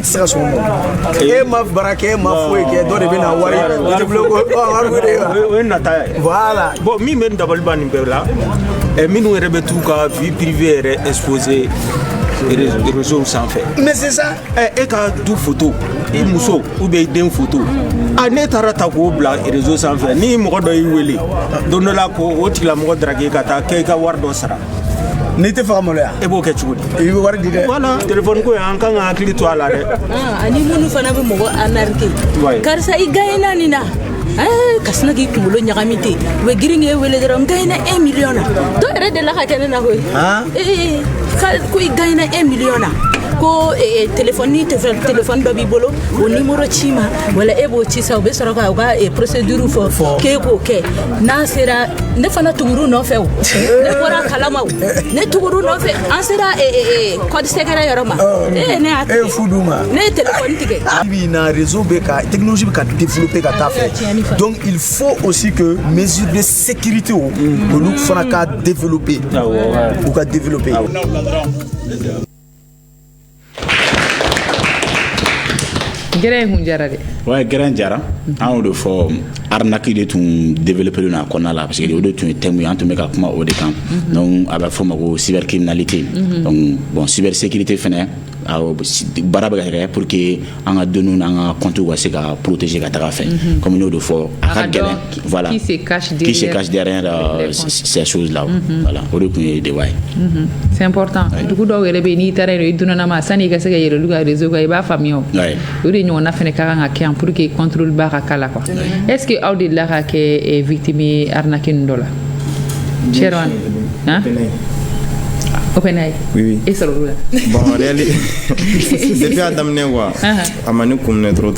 tɛ se ka sɔn o e ma baara kɛ e ma foyi kɛ dɔ de bɛ na wari o tɛ bolo ko o ye nata ye voilà bon min bɛ dabali ban nin bɛɛ la minnu yɛrɛ bɛ t'u ka vie privée yɛrɛ exposé réseau sanfɛ mais c'est ça e ka du photo i muso ou bien i den photo ne taara ta k'o bila réseau sanfɛ ni mɔgɔ dɔ y'i wele don dɔ la ko o tigilamɔgɔ daraki ka taa kɛ i ka wari dɔ sara n'i tɛ fɛ ka maloya e b'o kɛ cogo di i bɛ wari di dɛ voilà téléphone ko an kan ka hakili to a la dɛ ani minnu fana bɛ mɔgɔ anarquer karisa i gagnena nin na ka sina k'i kunkolo ɲagami ten u bɛ girin k'e wele dɔrɔn n gagnena 1 million na dɔw yɛrɛ delila ka kɛ ne na koyi ko i gagnena 1 million na ko téléphone ni téléphone dɔ b'i bolo o numéro ci ma wala e b'o ci sa o bɛ sɔrɔ ka u ka procédure fɔ k'e k'o kɛ n'a sera ne fana tuguru nɔfɛ o ne bɔra kalama o ne tuguru nɔfɛ an sera code secret yɔrɔ ma ne y'a fu d'u ma ne ye téléphone tigɛ bi na réseau bɛ ka technologie bɛ ka développer ka taa fɛ donc il faut aussi que mesure de sécurité olu fana ka développer ou ka développer gɛrɛ hun jara de ouais gɛrɛ jara an y'o de fɔ arnaque de tun développé na kɔnɔna la parce que o de tun ye thème ye an tun bɛ ka kuma o de kan donc a bɛ fɔ ma ko cybercriminalité donc bon cybersécurité fɛnɛ baara bɛ ka kɛ pour que an ka données n'an ka comptes ka se ka protéger ka taga fɛ comme n y'o de fɔ a ka gɛlɛn voilà qui se cache derrière ces choses là voilà o de tun ye débat ye c'est important dugu dɔw yɛrɛ bɛ yen n'i taara yen i donna ma sani i ka se ka yɛlɛ olu ka réseau kan i b'a faamuya o de ɲɔgɔnna fɛnɛ ka kan ka kɛ yan pour que contrôle ba ka k'a la quoi est-ce que aw delila ka kɛ victime ye arnaque ninnu dɔ la Sherwan OpenAI oui et sɔrɔ olu la bon en réalité depuis a daminɛ quoi a ma ne kumune trop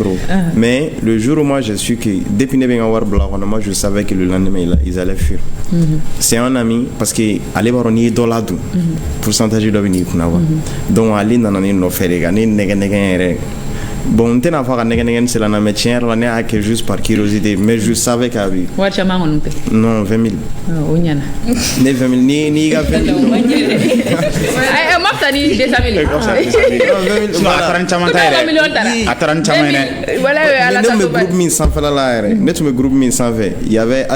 mais le jour où moi je suis que depuis ne bɛ n ka wari bila kɔnɔ moi je savais que le lendemain ils allaient fuir c'est un ami parce que ale b'a dɔn n'i ye dɔ ladon pourcentage dɔ bɛ n'i kunna quoi donc ale nana ne nɔfɛ de ka ne nɛgɛ yɛrɛ bon n tɛna fɔ ka nɛgɛ sela na mais tiɲɛ yɛrɛ la ne y'a kɛ juste par curiosité mais je savais k'a bɛ wari caman kɔni tɛ non 20 000 o ɲɛna ne 20 000 n'i ka 20 000 ma fisa ni 200 000 a taara ni caman ta yɛrɛ a taara ni caman yɛrɛ ne tun bɛ groupe min sanfɛla la yɛrɛ ne tun bɛ groupe min sanfɛ il y avait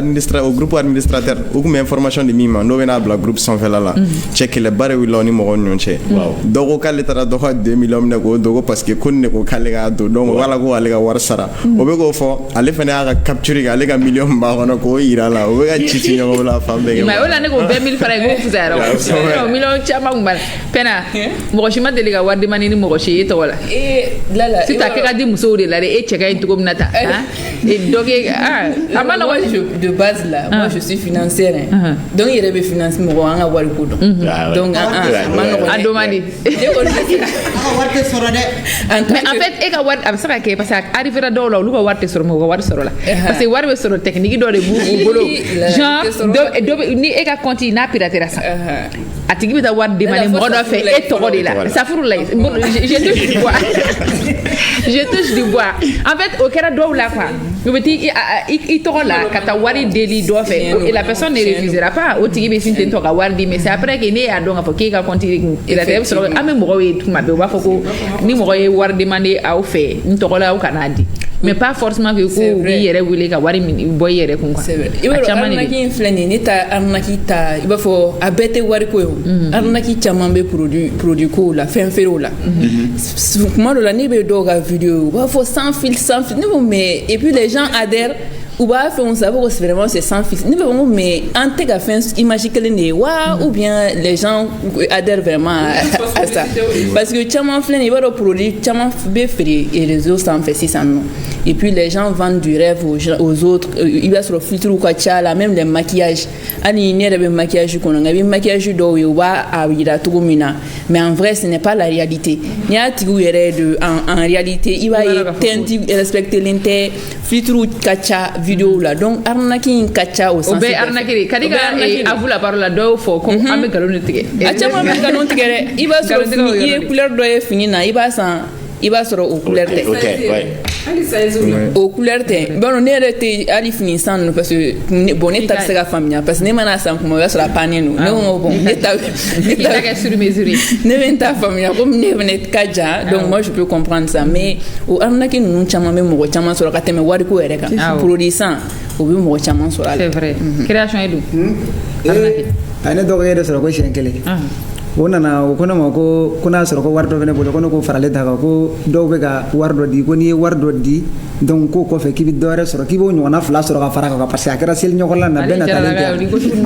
au groupe administrateur u tun bɛ information di min ma n'o bɛ n'a bila groupe sanfɛla la cɛ kɛlɛba de wulila o ni mɔgɔw ni ɲɔgɔn cɛ dɔ ko k'ale taara dɔ ka 2 millions minɛ k'o dogo parce que ko ne ko k'ale k'a don donc wala ko ale ka wari sara o bɛ k'o fɔ ale fana y'a ka capture kɛ ale ka million b'a kɔnɔ k'o yira la o bɛ ka ci ɲɔgɔn la fan bɛɛ kɛ mais o la ne ko 20 000 fara ko fusayara o million caman kun b'a la pɛna mɔgɔ si ma deli ka wari demande ni mɔgɔ si ye tɔgɔ la sisan kɛ ka di musow de la de e cɛ ka ɲi cogo min na tan dɔ kɛ a ma nɔgɔ de base là moi je suis financière donc yɛrɛ bɛ finance mɔgɔ an ka wari ko dɔn donc a ma nɔgɔ a demande wari tɛ sɔrɔ dɛ mais en fait e ka wari a bɛ se ka kɛ parce que arrivera dɔw la olu ka wari tɛ sɔrɔ mais u ka wari sɔrɔ la parce que wari bɛ sɔrɔ technique dɔ de b'u bolo genre ni e ka compte n'a piratera sa a tigi bɛ taa wari demander mɔgɔ dɔ fɛ e tɔgɔ de la ça furu la je touche du bois je touche du bois en fait o kɛra dɔw la quoi u bɛ i tɔgɔ la ka taa wari deli dɔ fɛ et la personne ne refusera pas o tigi bɛ sin ten tɔ ka wari di mais c'est après que ne y'a dɔn k'a fɔ k'e ka compte piratera bɛ sɔrɔ an bɛ mɔgɔw ye tuma bɛɛ u b'a fɔ ko ni mɔgɔ ye wari demander aw fɛ n tɔgɔ la aw kana di mais pas forcément que ko b'i yɛrɛ wele ka wari bɔ i yɛrɛ kun quoi i b'a dɔn arnaque in filɛ nin ye ne ta arnaque ta i b'a fɔ a bɛɛ tɛ wari ko ye o arnaque caman bɛ produit kow la fɛn feerew la kuma dɔ la ne bɛ dɔw ka vidéo u b'a fɔ sans fil ne ko mais et puis les gens adhèrent ou b'a fait on savait que c'est vraiment c'est sans fil ne bɛ fɔ mais an tɛ ka fɛn image kelen de ye wa ou bien les gens adhèrent vraiment à ça parce que caman filɛ nin ye i b'a dɔn produit caman bɛ feere réseau sanfɛ sisan nɔ et puis les gens vendent du rêve aux autres i b'a sɔrɔ filtre ka ca la même les maquillages hali ne yɛrɛ bɛ maquillage kɔnɔ nka i bɛ maquillage dɔw ye u b'a yira cogo min na mais en vrai ce n'est pas la réalité n'i y'a tigiw yɛrɛ en réalité i b'a ye teinte respectelen tɛ filtre ka ca vidéo la donc arnaque in ka ca au sens o bɛ arnaque de ka di ka a vous la parole la dɔw fɔ ko an bɛ nkalon de tigɛ a caman bɛ nkalon tigɛ dɛ i b'a sɔrɔ fini i ye couleur dɔ ye fini na i b'a san i b'a sɔrɔ o couleur tɛ o couleur tɛ bon ne yɛrɛ tɛ hali fini san ninnu parce que bon ne ta bɛ se ka faamuya parce que ne mana san kuma o y'a sɔrɔ a pannen don ne ko bon ne ta kɛ sur mesure ne bɛ n ta faamuya komi ne fana ka jan donc moi je peux comprendre ça mais o arnaque ninnu caman bɛ mɔgɔ caman sɔrɔ ka tɛmɛ wariko yɛrɛ kan produit san o bɛ mɔgɔ caman sɔrɔ a la c'est vrai création ye dun arnaque a ne dɔgɔkɛ de sɔrɔ ko siɲɛ kelen o nana o ko ne ma ko n'a sɔrɔ ko wari dɔ bɛ ne bolo ko ne ko faralen ta kan ko dɔw bɛ ka wari dɔ di ko n'i ye wari dɔ di donc ko kɔfɛ k'i bɛ dɔ wɛrɛ sɔrɔ k'i b'o ɲɔgɔnna 2 sɔrɔ ka fara kan parce que a kɛra seli ɲɔgɔnla na bɛɛ natalen tɛ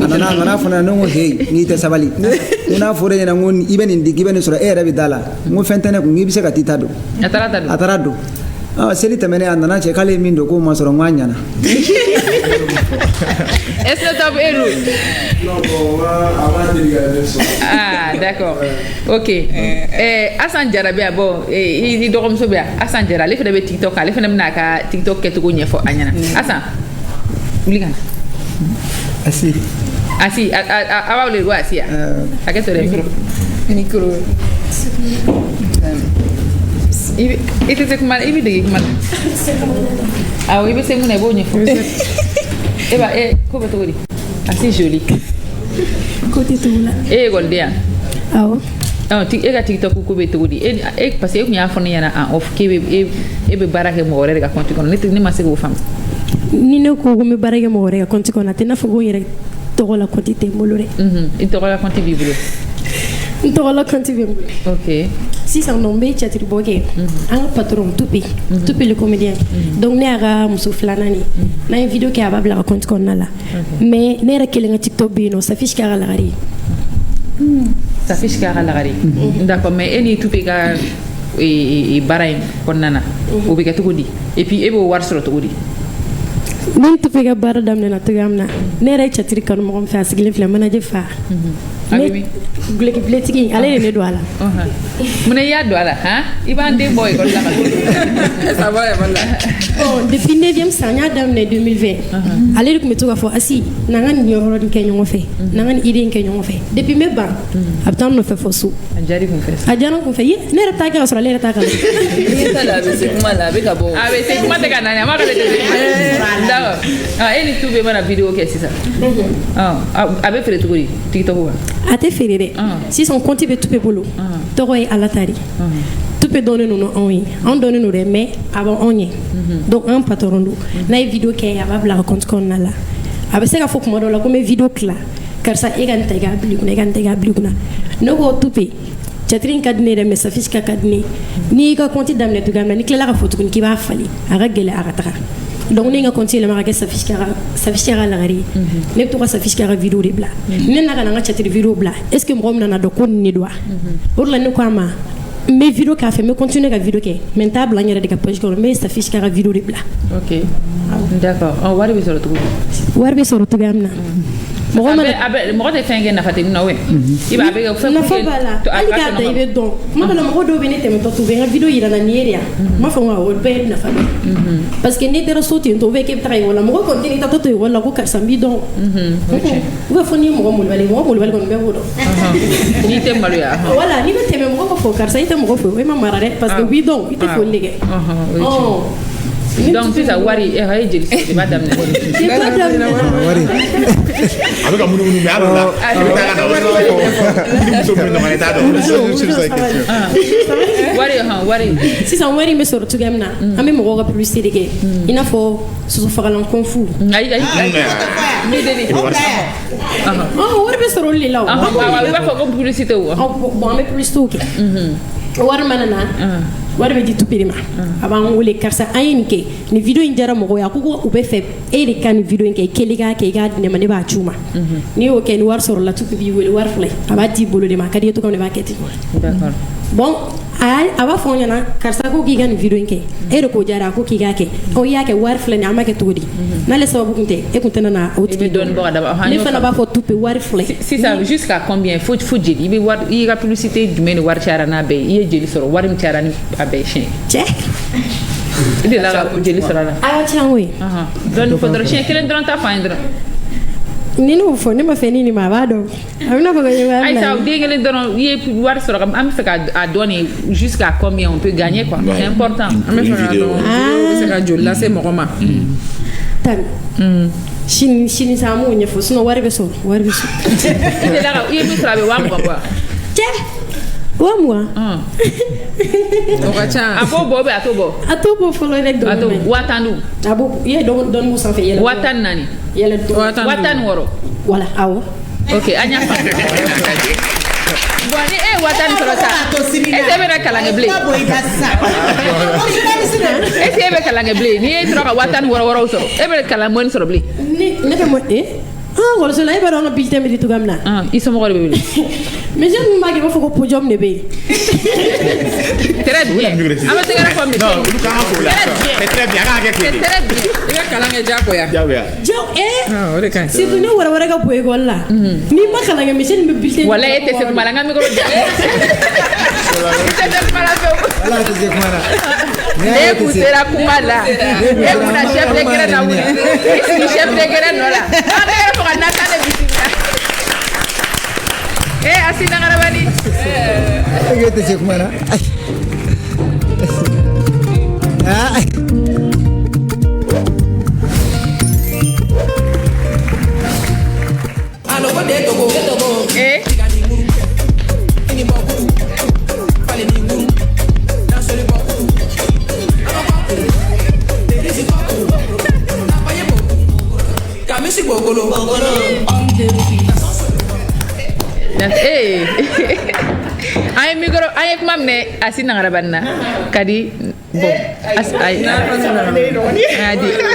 a nana fana ne ko heyi n'i tɛ sabali ko n'a fɔra e ɲɛna ko i bɛ nin di k'i bɛ nin sɔrɔ e yɛrɛ bɛ da la n ko fɛn tɛ ne kun k'i bɛ se ka t'i ta don a taara don seli tɛmɛnen a nana cɛ k'ale ye min don k'o ma sɔrɔ n k'a ɲana est-ce que t'as vu ah d'accord ok Assane Jarabi bon i dɔgɔmuso bɛ yan Assane Jara ale fana bɛ TikTok ale fana bɛna a ka TikTok kɛcogo ɲɛfɔ a ɲɛna Assane wuli ka na asi a b'a wele ko asi ya hakɛ to dɛ micro i tɛ se kuma la i bɛ dege kuma la awɔ i bɛ se mun na i b'o ɲɛfɔ e ba ko bɛ cogo di asi joli ko tɛ cogo la e ye ekɔliden yan awɔ e ka TikTok ko bɛ cogo di parce que e tun y'a fɔ ne ɲɛna en off k'e bɛ baara kɛ mɔgɔ wɛrɛ de ka compte kɔnɔ ne ma se k'o faamu ni ne ko n bɛ baara kɛ mɔgɔ wɛrɛ ka compte kɔnɔ a tɛ i n'a fɔ ko n yɛrɛ tɔgɔ la compte tɛ n bolo dɛ i tɔgɔ la compte b'i bolo n tɔgɔ la compte bɛ n bolo ok sisan donc n bɛ cɛtiribɔ kɛ an ka patron Tupi le comédien donc ne y'a ka muso filanan de n'an ye video kɛ a b'a bila a ka compte kɔnɔna la mais ne yɛrɛ kelen ka TikTok bɛ yen nɔ Safiche k'a ka lagare Safiche k'a ka lagare d'accord mais e ni Tupi ka baara in kɔnɔna na o bɛ kɛ cogo di et puis e b'o wari sɔrɔ cogo di ne Tupi ka baara daminɛna cogoya min na ne yɛrɛ ye cɛtiri kanu mɔgɔ min fɛ a sigilen filɛ manager fa gulekibiletigi ale de ne don a la mun i y'a don a la i b'an den bɔ ekɔli la ça va bon depuis 9e san n y'a daminɛ 2020 ale de tun bɛ to k'a fɔ asi n'an ka nin yɔrɔ nin kɛ ɲɔgɔn fɛ n'an ka nin idée in kɛ ɲɔgɔn fɛ depuis n bɛ ban a bɛ taa n nɔfɛ fɔ so a diyara i kun fɛ a diyara n kun fɛ ne yɛrɛ t'a kɛ ka sɔrɔ ale yɛrɛ t'a kalan n'i ta la a bɛ se kuma la a bɛ ka bɔ a bɛ se kuma tɛ ka na a ma k'ale tɛ se d'accord e ni Tupi mana vidéo kɛ sisan a bɛ feere cogo di TikTok wa a tɛ feere dɛ sisan compte bɛ Tupi bolo tɔgɔ ye Ala ta de Tupi dɔnnen don anw ye anw dɔnnen don dɛ mais a b'anw ɲɛ donc an patron don n'a ye video kɛ a b'a bila a ka compte kɔnɔna la a bɛ se ka fɔ kuma dɔw la ko n bɛ video tila karisa e ka nin ta i k'a bila i kunna e ka nin ta i k'a bila i kunna ne ko Tupi cɛtiri in ka di ne yɛrɛ mais Safiche ka di ne n'i y'i ka compte daminɛ cogoya min na n'i tilala ka fɔ tuguni k'i b'a falen a ka gɛlɛn a ka taga donc ne ka compte yɛlɛma ka kɛ Safiche ka lagare ye ne bɛ to ka Safiche ka video de bila ne na ka na n ka cɛtiri video bila est ce que mɔgɔ min nana dɔn ko nin de don wa o de la ne ko a ma n bɛ video k'a fɛ n bɛ continuer ka video kɛ mais n t'a bila n yɛrɛ de ka page kɔnɔ n bɛ Safiche ka video de bila ok d'accord wari bɛ sɔrɔ cogo di wari bɛ sɔrɔ cogoya min na mɔgɔ tɛ fɛn kɛ nafa tɛ min na i b'a bɛ fɛn nafa b'a la hali k'a da i bɛ dɔn kuma dɔ la mɔgɔ dɔw bɛ ne tɛmɛtɔ tu bɛ n ka video yira na nin ye de yan n b'a fɔ n ko o bɛɛ ye nafa dɔ parce que n'i taara so ten tɔ ou bien k'e bɛ taga ekɔli la mɔgɔ kɔni tɛ n'i taatɔ to ekɔli la ko karisa n b'i dɔn ou bien fo n'i ye mɔgɔ molobali kɔni bɛɛ b'o dɔn n'i tɛ maloya voilà n'i bɛ tɛmɛ mɔgɔ b'a fɔ karisa i tɛ mɔgɔ fɔ o ma mara dɛ parce que u b'i dɔn i tɛ foli de kɛ donc sisan wari a ye jeli sɔrɔ i b'a daminɛ wari a bɛ ka munumunu mais hali la i bɛ taa ka na ni muso min nɔgɔya t'a dɔn wari sisan wari in bɛ sɔrɔ cogoya min na an bɛ mɔgɔw ka publicité de kɛ i n'a fɔ sosofagalan kɔnfu ayi wari bɛ sɔrɔ olu de la i b'a fɔ ko publicité o bon an bɛ publicité kɛ wari mana na wari bɛ di Tupi de ma a b'an wele karisa an ye nin kɛ nin video in diyara mɔgɔw ye a ko u bɛ fɛ e de ka nin video in kɛ i kelen k'a kɛ i k'a di ne ma ne b'a ci u ma n'i y'o kɛ ni wari sɔrɔla Tupi b'i wele wari filɛ a b'a d'i bolo de ma a ka di i ye cogo min na i b'a kɛ ten bon a b'a fɔ an ɲɛna karisa ko k'i ka nin video in kɛ e de k'o diyara a ko k'i k'a kɛ i y'a kɛ wari filɛ nin an ma kɛ cogo di n'ale sababu kun tɛ e kun tɛna na o tigi dɔn ne fana b'a fɔ Tupi wari filɛ sisan jusqu'à combien fo jeli i bɛ wari i ka publicité jumɛn ni wari cayara n'a bɛɛ ye i ye jeli sɔrɔ wari min cayara ni a bɛɛ ye siɲɛ cɛ i delila ka jeli sɔrɔ a la a ka ca koyi dɔɔni fɔ dɔrɔn siɲɛ kelen dɔrɔn ta fɔ an ye dɔrɔn ni n'o fɔ ne ma fɛ ni nin ma a b'a dɔn a bɛ n'a fɔ ko ɲɛmɔgɔ Aïssa den kelen dɔrɔn i ye wari sɔrɔ an bɛ fɛ ka dɔn nin jusqu'à combien on peut gagner quoi c'est important an bɛ fɛ ka dɔn bɛ se ka joli lase mɔgɔ ma tani sini sa an b'o ɲɛfɔ sinon wari bɛ sɔrɔ wari bɛ sɔrɔ i ye min sɔrɔ a bɛ 20,000 bɔ cɛ 20,000 o ka ca a b'o bɔ ou bien a t'o bɔ a t'o bɔ fɔlɔ dɛ a t'o 5000 dun a b'o i ye dɔɔni bɔ sanfɛ yɛlɛ 4,000 yɛlɛ 6,000 voilà awɔ ok an y'a faamu bon ni e ye 4,000 sɔrɔ sa est-ce que e bɛna kalan kɛ bilen est-ce que e bɛ kalan kɛ bilen n'i ye sɔrɔ ka 4,000 sɔrɔ e bɛ kalan mɔni sɔrɔ bilen ne bɛ Ah, on se l'a pas dans le bulletin de tout comme là. Ah, ils sont morts de bébé. Mais je ne m'ai pas fait podium de bébé. Très bien. Ah, mais c'est la famille. Non, nous quand c'est très bien. C'est très bien. Il y a Kalanga Jakoya. Ah, ouais, quand. C'est venu voir voir que pour école là. Ni pas Kalanga, mais c'est une bulletin. Voilà, était c'est malanga micro. C'est pas la fête. Voilà, c'est quoi là? Écoutez la kumala. Écoutez la chef de guerre na wuli. Si chef de guerre no la. Anga pour nata le bisinga. Asina ngarabani. Écoutez c'est quoi là? Ah. Alors quoi de togo? Eh? Kamisi bogolo. Eh. Ay micro, ay mamne asina ngarabana. Kadi bon.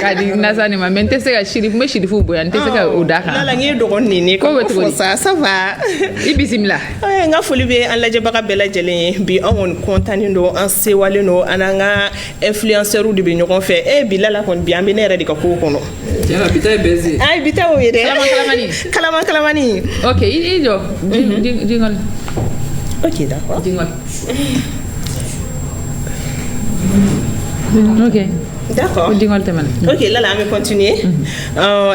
Kadi nasani ma mente se ga shirif me shirifu boy ante se ga odaka. La ngi dogon ni ni ko ça va. Ibisimla. Ay nga foli be an laje baga bela jelen bi on contane do an sewale no ananga influenceur de bi ñokon fe e bi la kon bi ambe ne redi ko kono. Tiens, bita est baisé. Ay bita o yede. Kalamani. OK, ijo. Dingol. OK, d'accord. Dingol. OK. D'accord. Ok, là, on va continuer.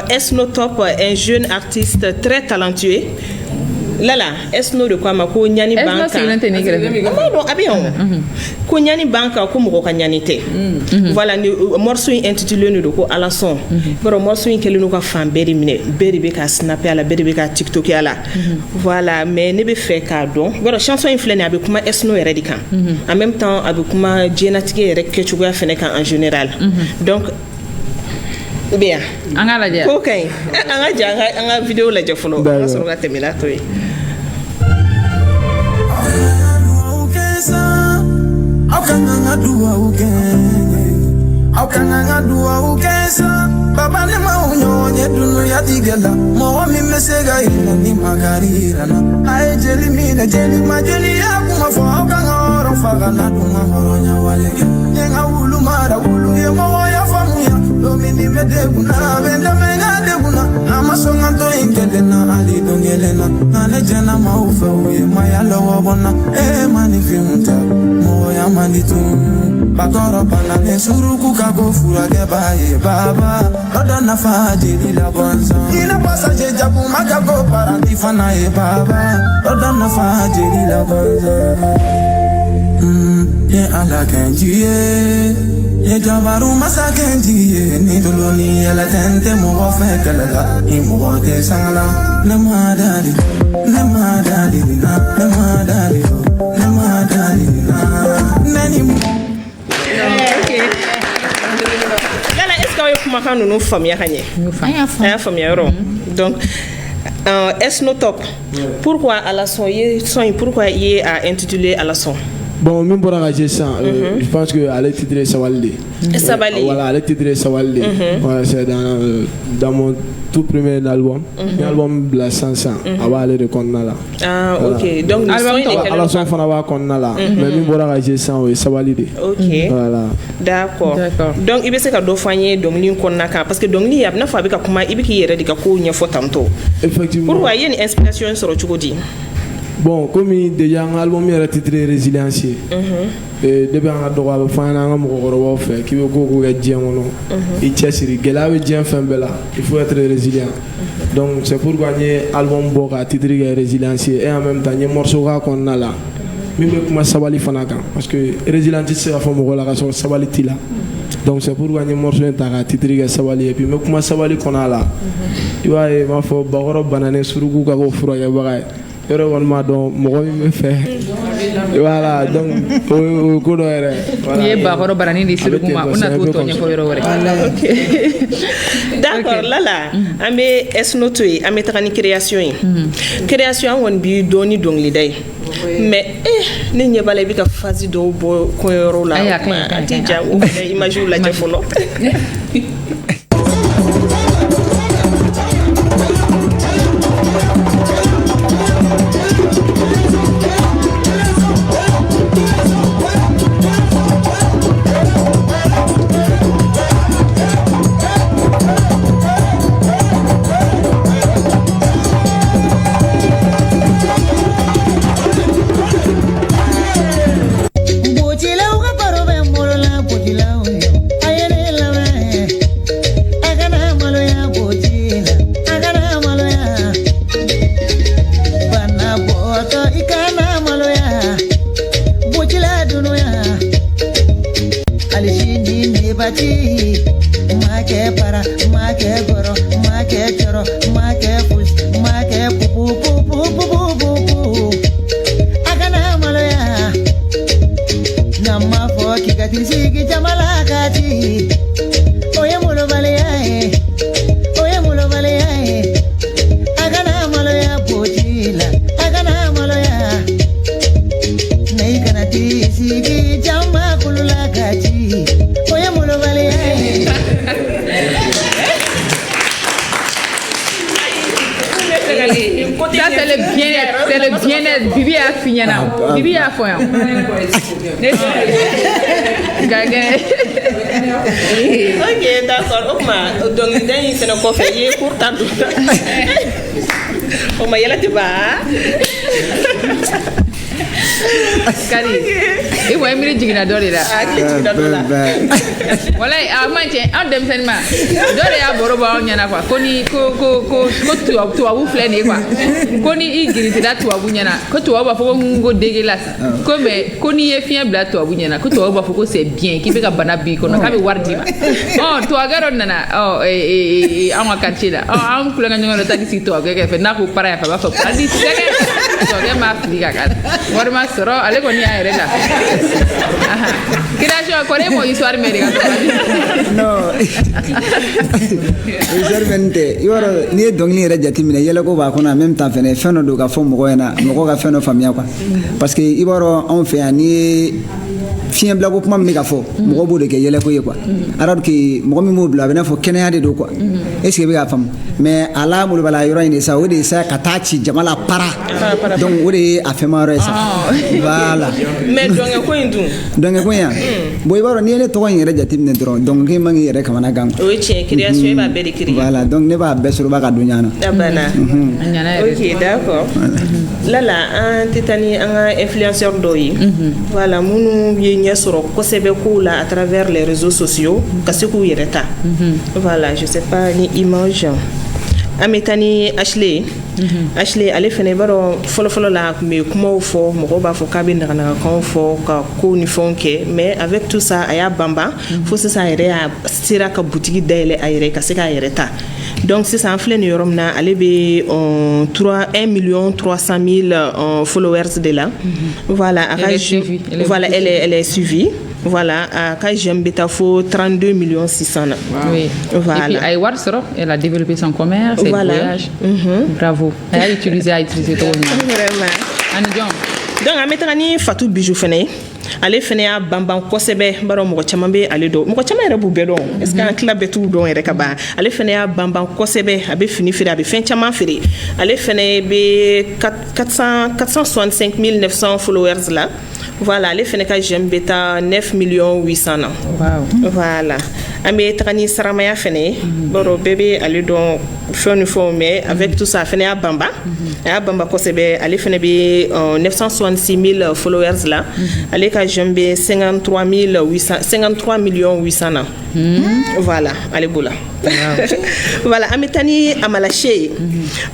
Esno Top, un jeune artiste très talentueux. Là, Esno de quoi ma ko nyani banka. Non, abion. Ko nyani banka ko mo ko nyanité. Voilà, morceau intitulé nous de ko Alasson. Bro morceau kele no ka fan beri mine, beri be ka snapper ala, beri be ka TikTok ala. Voilà, mais ne be fait ka don. Bro chanson influence avec kuma Esno est radical. En même temps avec kuma génétique rek ke chuga fene kan en général. Donc bien. Anga la ja. OK. Anga vidéo la ja follow. Anga so ga temela to yi. How can I do a ukesa? Baba ne maunyo nye dunu ya tigela. Mo mi mesega ina ni magarira na. Ai jeli mi na jeli majeli ya kuma fo kanga oro faga na dunga horonya walege. Yenga ulu mara ulu ye mo ya famuya. Do mi ni mede kuna benda menga de kuna. Ama songa to ingele na ali dongele na. Ane jena maufe uye maya lowo bona. Mani fimunta mo ya mani tu. Bakoro banane suruku kako furage baye baba Oda na fajiri la bonza Ina pasaje jabu makako parandi fana e baba Oda na fajiri la bonza Ye ala kenji ye jabaru masa kenji ye Ni tuloni yela tente mugo fekelela Imugo te sangala Ne madari Nani mu Là, est-ce que vous famille donc Esno Top. Pourquoi Alasson pourquoi il a intitulé Alasson? Bon, même pour la gestion, je pense que elle est titrée Sawalde. Voilà, elle est titrée Sawalde. Voilà, c'est dans mon tout premier album, l'album Bla Sansa. Elle va aller de Konnala. Ah, ok. Donc, Alasson Fanawa Konnala. Mais même pour la gestion, c'est Sawalde. Ok. Voilà. D'accord. Donc, il y a des dossiers donc l'une Konnaka parce que donc il y a une fois avec comment il y a des cas où il y a tanto. Effectivement. Pourquoi il y a une inspiration sur le Tchoukoudi? Bon, comme déjà un album est titré Résilience. Et depuis on a droit à faire un album qui veut que les gens il tient sur il faut être résilient. Donc c'est pour gagner album boka titré Résilience et en même temps les morceaux qu'on a là. Même comme sabali fanaka parce que Résilience c'est la forme de la chanson sabali tila. Donc c'est pour gagner morceau intaka titré sabali et puis même comme sabali qu'on a là. Tu vois il va faut bagoro banane suruku ka ko fura ya bagay. Voilà, donc d'accord, là, amé esnoto yi amé tani création yi. Création won bi doni dong li day. Mais ni ñebale bi ka fazi do bo ko yoro la. Ati ja o image la jefolo. alishini ni bati make para make goro make choro make push make pupu pupu pupu pupu agana maloya namma fo kigati sigi jamala kati oye mulo baleya agana maloya bojila agana maloya nei kana ti sigi jama kulula kati oye mulo baleya. Ça c'est le bien-être, Bibi a fini là. Bibi a fait. Ok, d'accord. Donc il c'est notre conseiller pour tant. On m'a yala tu vas. Kari, i wa emiri jigina dɔ de la. Walayi a man cɛ an denmisɛnnin ma dɔ de y'a baro bɔ anw ɲɛna quoi ko ni ko tubabu filɛ nin ye quoi ko ni i giritira tubabu ɲɛna ko tubabu b'a fɔ ko dégélas ko mais ko n'i ye fiɲɛ bila tubabu ɲɛna ko tubabu b'a fɔ ko c'est bien k'i bɛ ka bana b'i kɔnɔ k'a bɛ wari d'i ma. Tubabukɛ dɔ nana anw ka quartier la an kulonkɛ ɲɔgɔn dɔ taara sigi tubabukɛ kɛrɛfɛ n'a ko para yan fɛ a b'a fɔ paradi sɛgɛ tubabukɛ m'a fili ka k'a la wari ma sɔrɔ ale kɔni y'a yɛrɛ la. Création kɔni e m'o histoire mɛn de ka sɔrɔ. Non. Histoire mɛn tɛ i b'a dɔn n'i ye dɔnkili yɛrɛ jateminɛ yɛlɛko b'a kɔnɔ en même temps fɛnɛ fɛn dɔ don ka fɔ mɔgɔ ɲɛna mɔgɔ ka fɛn dɔ faamuya quoi parce que i b'a dɔn anw fɛ yan n'i ye fiɲɛ bila ko kuma min bɛ ka fɔ mɔgɔ b'o de kɛ yɛlɛko ye quoi alors que mɔgɔ min b'o bila a bɛ n'a fɔ kɛnɛya de don quoi est-ce que i bɛ k'a faamu mais a la molobala yɔrɔ in de sa o de ye sa ka taa ci jama la para donc o de ye a fɛnma yɔrɔ ye sa voilà. Mais dɔnkɛ ko in dun. Dɔnkɛ ko in yan bon i b'a dɔn n'i ye ne tɔgɔ in yɛrɛ jateminɛ dɔrɔn dɔnkɛ man k'i yɛrɛ kamana gan. O ye tiɲɛ création e b'a bɛɛ de créer. Voilà donc ne b'a bɛɛ sɔrɔ b'a ka don ɲana. A banna. Ok d'accord. Lala an tɛ taa ni an ka influenceur dɔw ye. Voilà minnu ye ɲɛ sɔrɔ kosɛbɛ kow la à travers les réseaux sociaux ka se k'u yɛrɛ ta. Voilà je sais pas ni image. An bɛ taa ni Ashley. Ashley ale fɛnɛ b'a dɔn fɔlɔfɔlɔ la a tun bɛ kumaw fɔ mɔgɔw b'a fɔ k'a bɛ naganagakanw fɔ ka kow ni fɛnw kɛ mais avec tout ça a y'a banban fo sisan a yɛrɛ y'a sera ka butigi dayɛlɛ a yɛrɛ ka se k'a yɛrɛ ta donc sisan an filɛ nin yɔrɔ min na ale bɛ 1 300 000 followers de la voilà voilà elle est suivie. Voilà, à Kajem Betafo 32 600 000. Oui. Voilà. Et puis Aïwar Soro, elle a développé son commerce, elle voyage. Bravo. Elle a utilisé tout le monde. Vraiment. Donc, à mettre en Fatou Bijou Fene, ale fene ya bamban kosɛbɛ baro mɔgɔ caman bɛ ale dɔn mɔgɔ caman yɛrɛ b'u bɛɛ dɔn est-ce que an tila bɛɛ t'u dɔn yɛrɛ ka ban ale fene ya bamban kosɛbɛ a bɛ fini feere a bɛ fɛn caman feere ale fene bɛ 465 900 followers la voilà ale fene ka j'aime bɛ taa 9 800 000 voilà an bɛ taga ni saramaya fene baro bɛɛ bɛ ale dɔn fɛn ni fɛnw mais avec tout ça fene ya bamba a y'a bamba kosɛbɛ ale fene bɛ 966 000 followers la ale ka j'aime bɛ 53 800 voilà ale bola voilà an bɛ taa ni Amala Sheye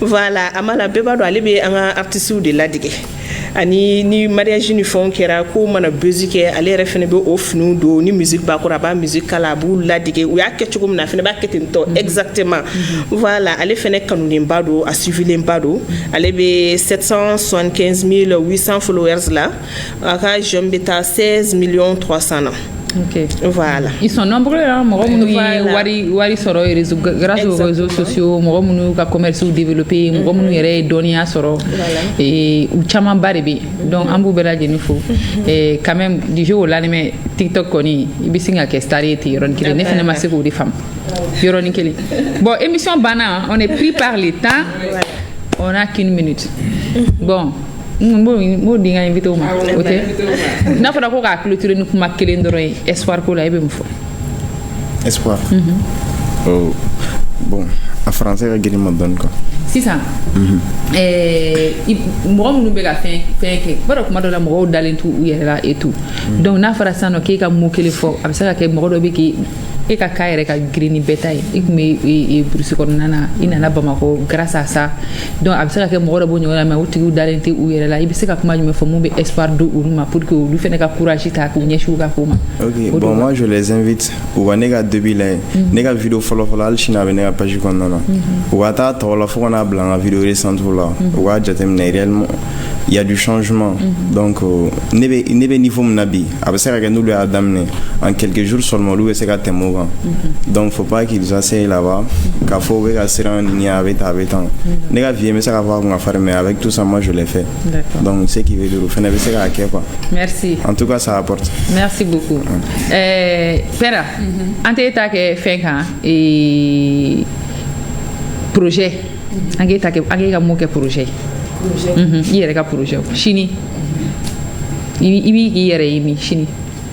voilà Amala bɛɛ b'a dɔn ale bɛ an ka artistes de ladege ani ni mariage ni fɛnw kɛra ko mana buzz kɛ ale yɛrɛ fɛnɛ bɛ o finiw don ni musique b'a kɔrɔ a b'a musique kala a b'u ladege u y'a kɛ cogo min na a fɛnɛ b'a kɛ ten tɔ exactement voilà ale fɛnɛ kanulenba don a suivilenba don ale bɛ 775 800 followers la a ka j'aime bɛ taa 16 300 000. Ok. Voilà. Ils sont nombreux, hein. Wari soro grâce aux réseaux sociaux, mɔgɔ minnu ka commerce développé, mɔgɔ minnu yɛrɛ ye dɔnniya sɔrɔ, et u caman ba de bɛ. Donc an b'u bɛɛ lajɛlen fo. Et quand même du jour au lendemain TikTok kɔni i bɛ sin ka kɛ star ye ten yɔrɔnin kelen. Ne fana ma se k'o de faamu. Yɔrɔnin kelen. Bon émission banna, on est pris par le temps. On a qu'une minute. Bon. Mo dinga invité ma ok na fara ko ka clôturer ni kuma kelen dɔrɔn ye espoir ko la i bɛ mun fɔ espoir oh bon en français ka giri ma dɔn quoi sisan mɔgɔ minnu bɛ ka fɛn kɛ baro kuma dɔ la mɔgɔw dalen t'u yɛrɛ la et tout donc n'a fɔra sisan nɔ k'e ka mot kelen fɔ a bɛ se ka kɛ mɔgɔ dɔ bɛ k'i e ka ka yɛrɛ ka girin ni bɛɛ ta ye i kun bɛ burusi kɔnɔna na i nana Bamako grâce à ça donc a bɛ se ka kɛ mɔgɔ dɔ b'o ɲɔgɔn na mais o tigiw dalen tɛ u yɛrɛ la i bɛ se ka kuma jumɛn fɔ mun bɛ espoir di olu ma pour que olu fana ka courage ta k'u ɲɛsin u ka ko ma. Ok, bon moi je les invite u ka ne ka début lajɛ ne ka vidéo fɔlɔ hali sini a bɛ ne ka page kɔnɔna na u ka taa tɔgɔ la fo ka n'a bila n ka vidéo récente la u k'a jateminɛ réellement il y a du changement donc ne bɛ niveau min na bi a bɛ se ka kɛ n'olu y'a daminɛ en quelques jours seulement olu bɛ se ka tɛmɛ o kan donc faut pas qu'ils essayent là-bas k'a fɔ u bɛ ka siran nin a bɛ tan ne ka vie n bɛ se k'a fɔ a kun ka farin mais avec tout ça moi je l'ai fait donc ce qui veut dire o fana bɛ se k'a kɛ quoi. Merci. En tout cas ça apporte. Merci beaucoup. Pera an tɛ ta kɛ fɛn kan projet an k'e ka mun kɛ projet i yɛrɛ ka projet sini i b'i k'i yɛrɛ ye min sini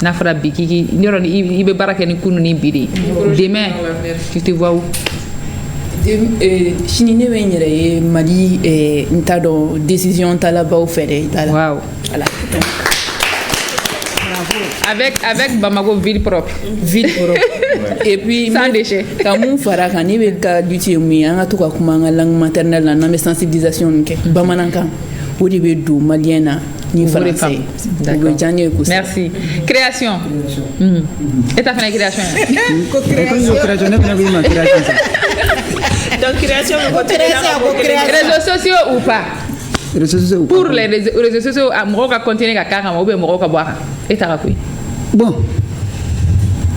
n'a fɔra bi k'i yɔrɔ i bɛ baara kɛ ni kunu ni bi de demain tu te vois où? Sini ne bɛ n yɛrɛ ye Mali n t'a dɔn décision talabaw fɛ dɛ t'a la. Waouh. Voilà. Avec Bamako ville propre. Ville propre. Et puis sans déchet. Ka mun fara kan ne bɛ ka duty mun ye an ka to ka kuma an ka langue maternelle la n'an bɛ sensibilisation kɛ bamanankan o de bɛ don maliyɛn na ni français. D'accord. Merci. Création. Et ta fana création. Création ne fana bɛ ma création. Donc création réseaux sociaux ou pas? Pour les réseaux sociaux mɔgɔw ka continuer ka k'a kan ou bien mɔgɔw ka bɔ a kan e ta ka ko ye. Bon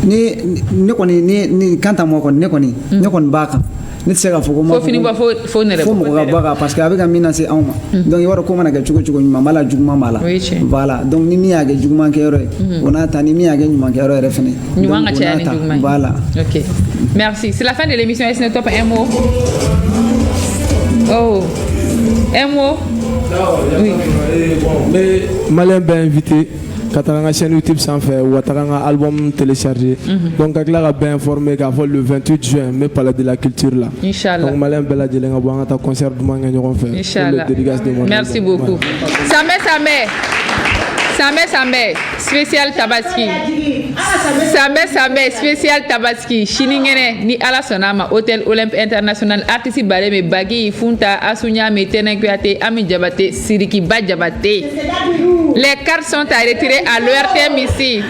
ne kɔni ni kan ta mɔgɔ kɔni ne kɔni b'a kan ne tɛ se ka fɔ ko fo fini bɔ fo nɛrɛ fo mɔgɔ ka bɔ a kan parce que a bɛ ka min lase anw ma donc i b'a dɔn ko mana kɛ cogo cogo ɲuman b'a la juguman b'a la voilà donc ni min y'a kɛ juguman kɛyɔrɔ ye o n'a ta ni min y'a kɛ ɲuman kɛyɔrɔ yɛrɛ fɛnɛ ɲuman ka caya ni juguman ye voilà. Ok, merci. C'est la fin de l'émission SNE Top. Un mot. Oh, un mot. Oui. Mais Malien bɛ invité ka taga n ka chaîne YouTube sanfɛ wa taga n ka album télécharger donc ka tila ka bɛɛ informer k'a fɔ le 28 juin n bɛ palais de la culture la Inch'Allah donc Malien bɛɛ lajɛlen ka bɔ an ka taa concert duman kɛ ɲɔgɔn fɛ Inch'Allah. Merci beaucoup. Samé, spécial Tabaski. Samé, spécial Tabaski. Shiningene, ni ala sonama, Hôtel Olympe International, artiste Baleme, Bagui, Funta, Asunya, Metene, Kuate, Ami Diabaté, Siriki Badjabate. Les cartes sont à retirer à l'ORTM ici.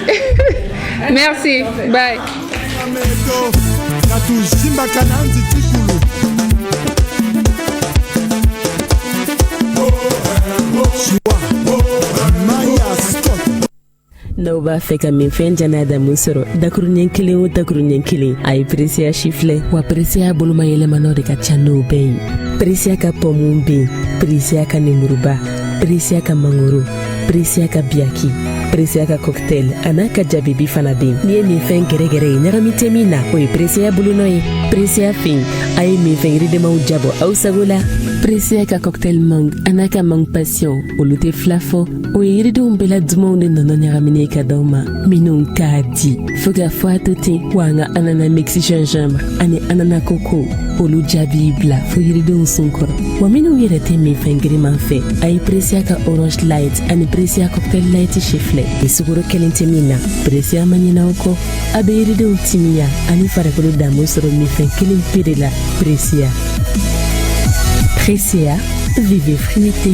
Merci. Bye. N'aw b'a fɛ ka min fɛn jana damu sɔrɔ dakuruɲɛ kelen o dakuruɲɛ kelen a ye Precia chiflɛ wa Precia boloma yɛlɛmanaw de ka ca n'o bɛɛ ye Precia ka pɔmu ben Precia ka nemuruba Precia ka mangoro Precia ka biaki Precia ka cocktail a n'a ka jabibi fana ben n'i ye min fɛn gɛrɛgɛrɛ ye ɲagami tɛ min na o ye Precia bolonɔ ye Precia fin a ye min fɛn yiridemaw jabɔ aw sago la Precia ka cocktail mang a n'a ka mang passion olu tɛ fila fɔ o ye yiridenw bɛɛ la dumanw de nɔnɔ ɲagaminen ka d'aw ma minnu k'a di fo ka fɔ a to ten wa an ka anana mixi gingembre ani anana koko olu jaabi bila fo yiridenw sun kɔrɔ wa minnu yɛrɛ tɛ min fɛn giriman fɛ a ye Precia ka orange light ani Precia cocktail light chiflɛ ni sukaro kelen tɛ min na Precia ma ɲinɛ aw kɔ a bɛ yiridenw timiya ani farikolo damu sɔrɔ min fɛn kelen pe de la Precia. Precia, vivez fruité.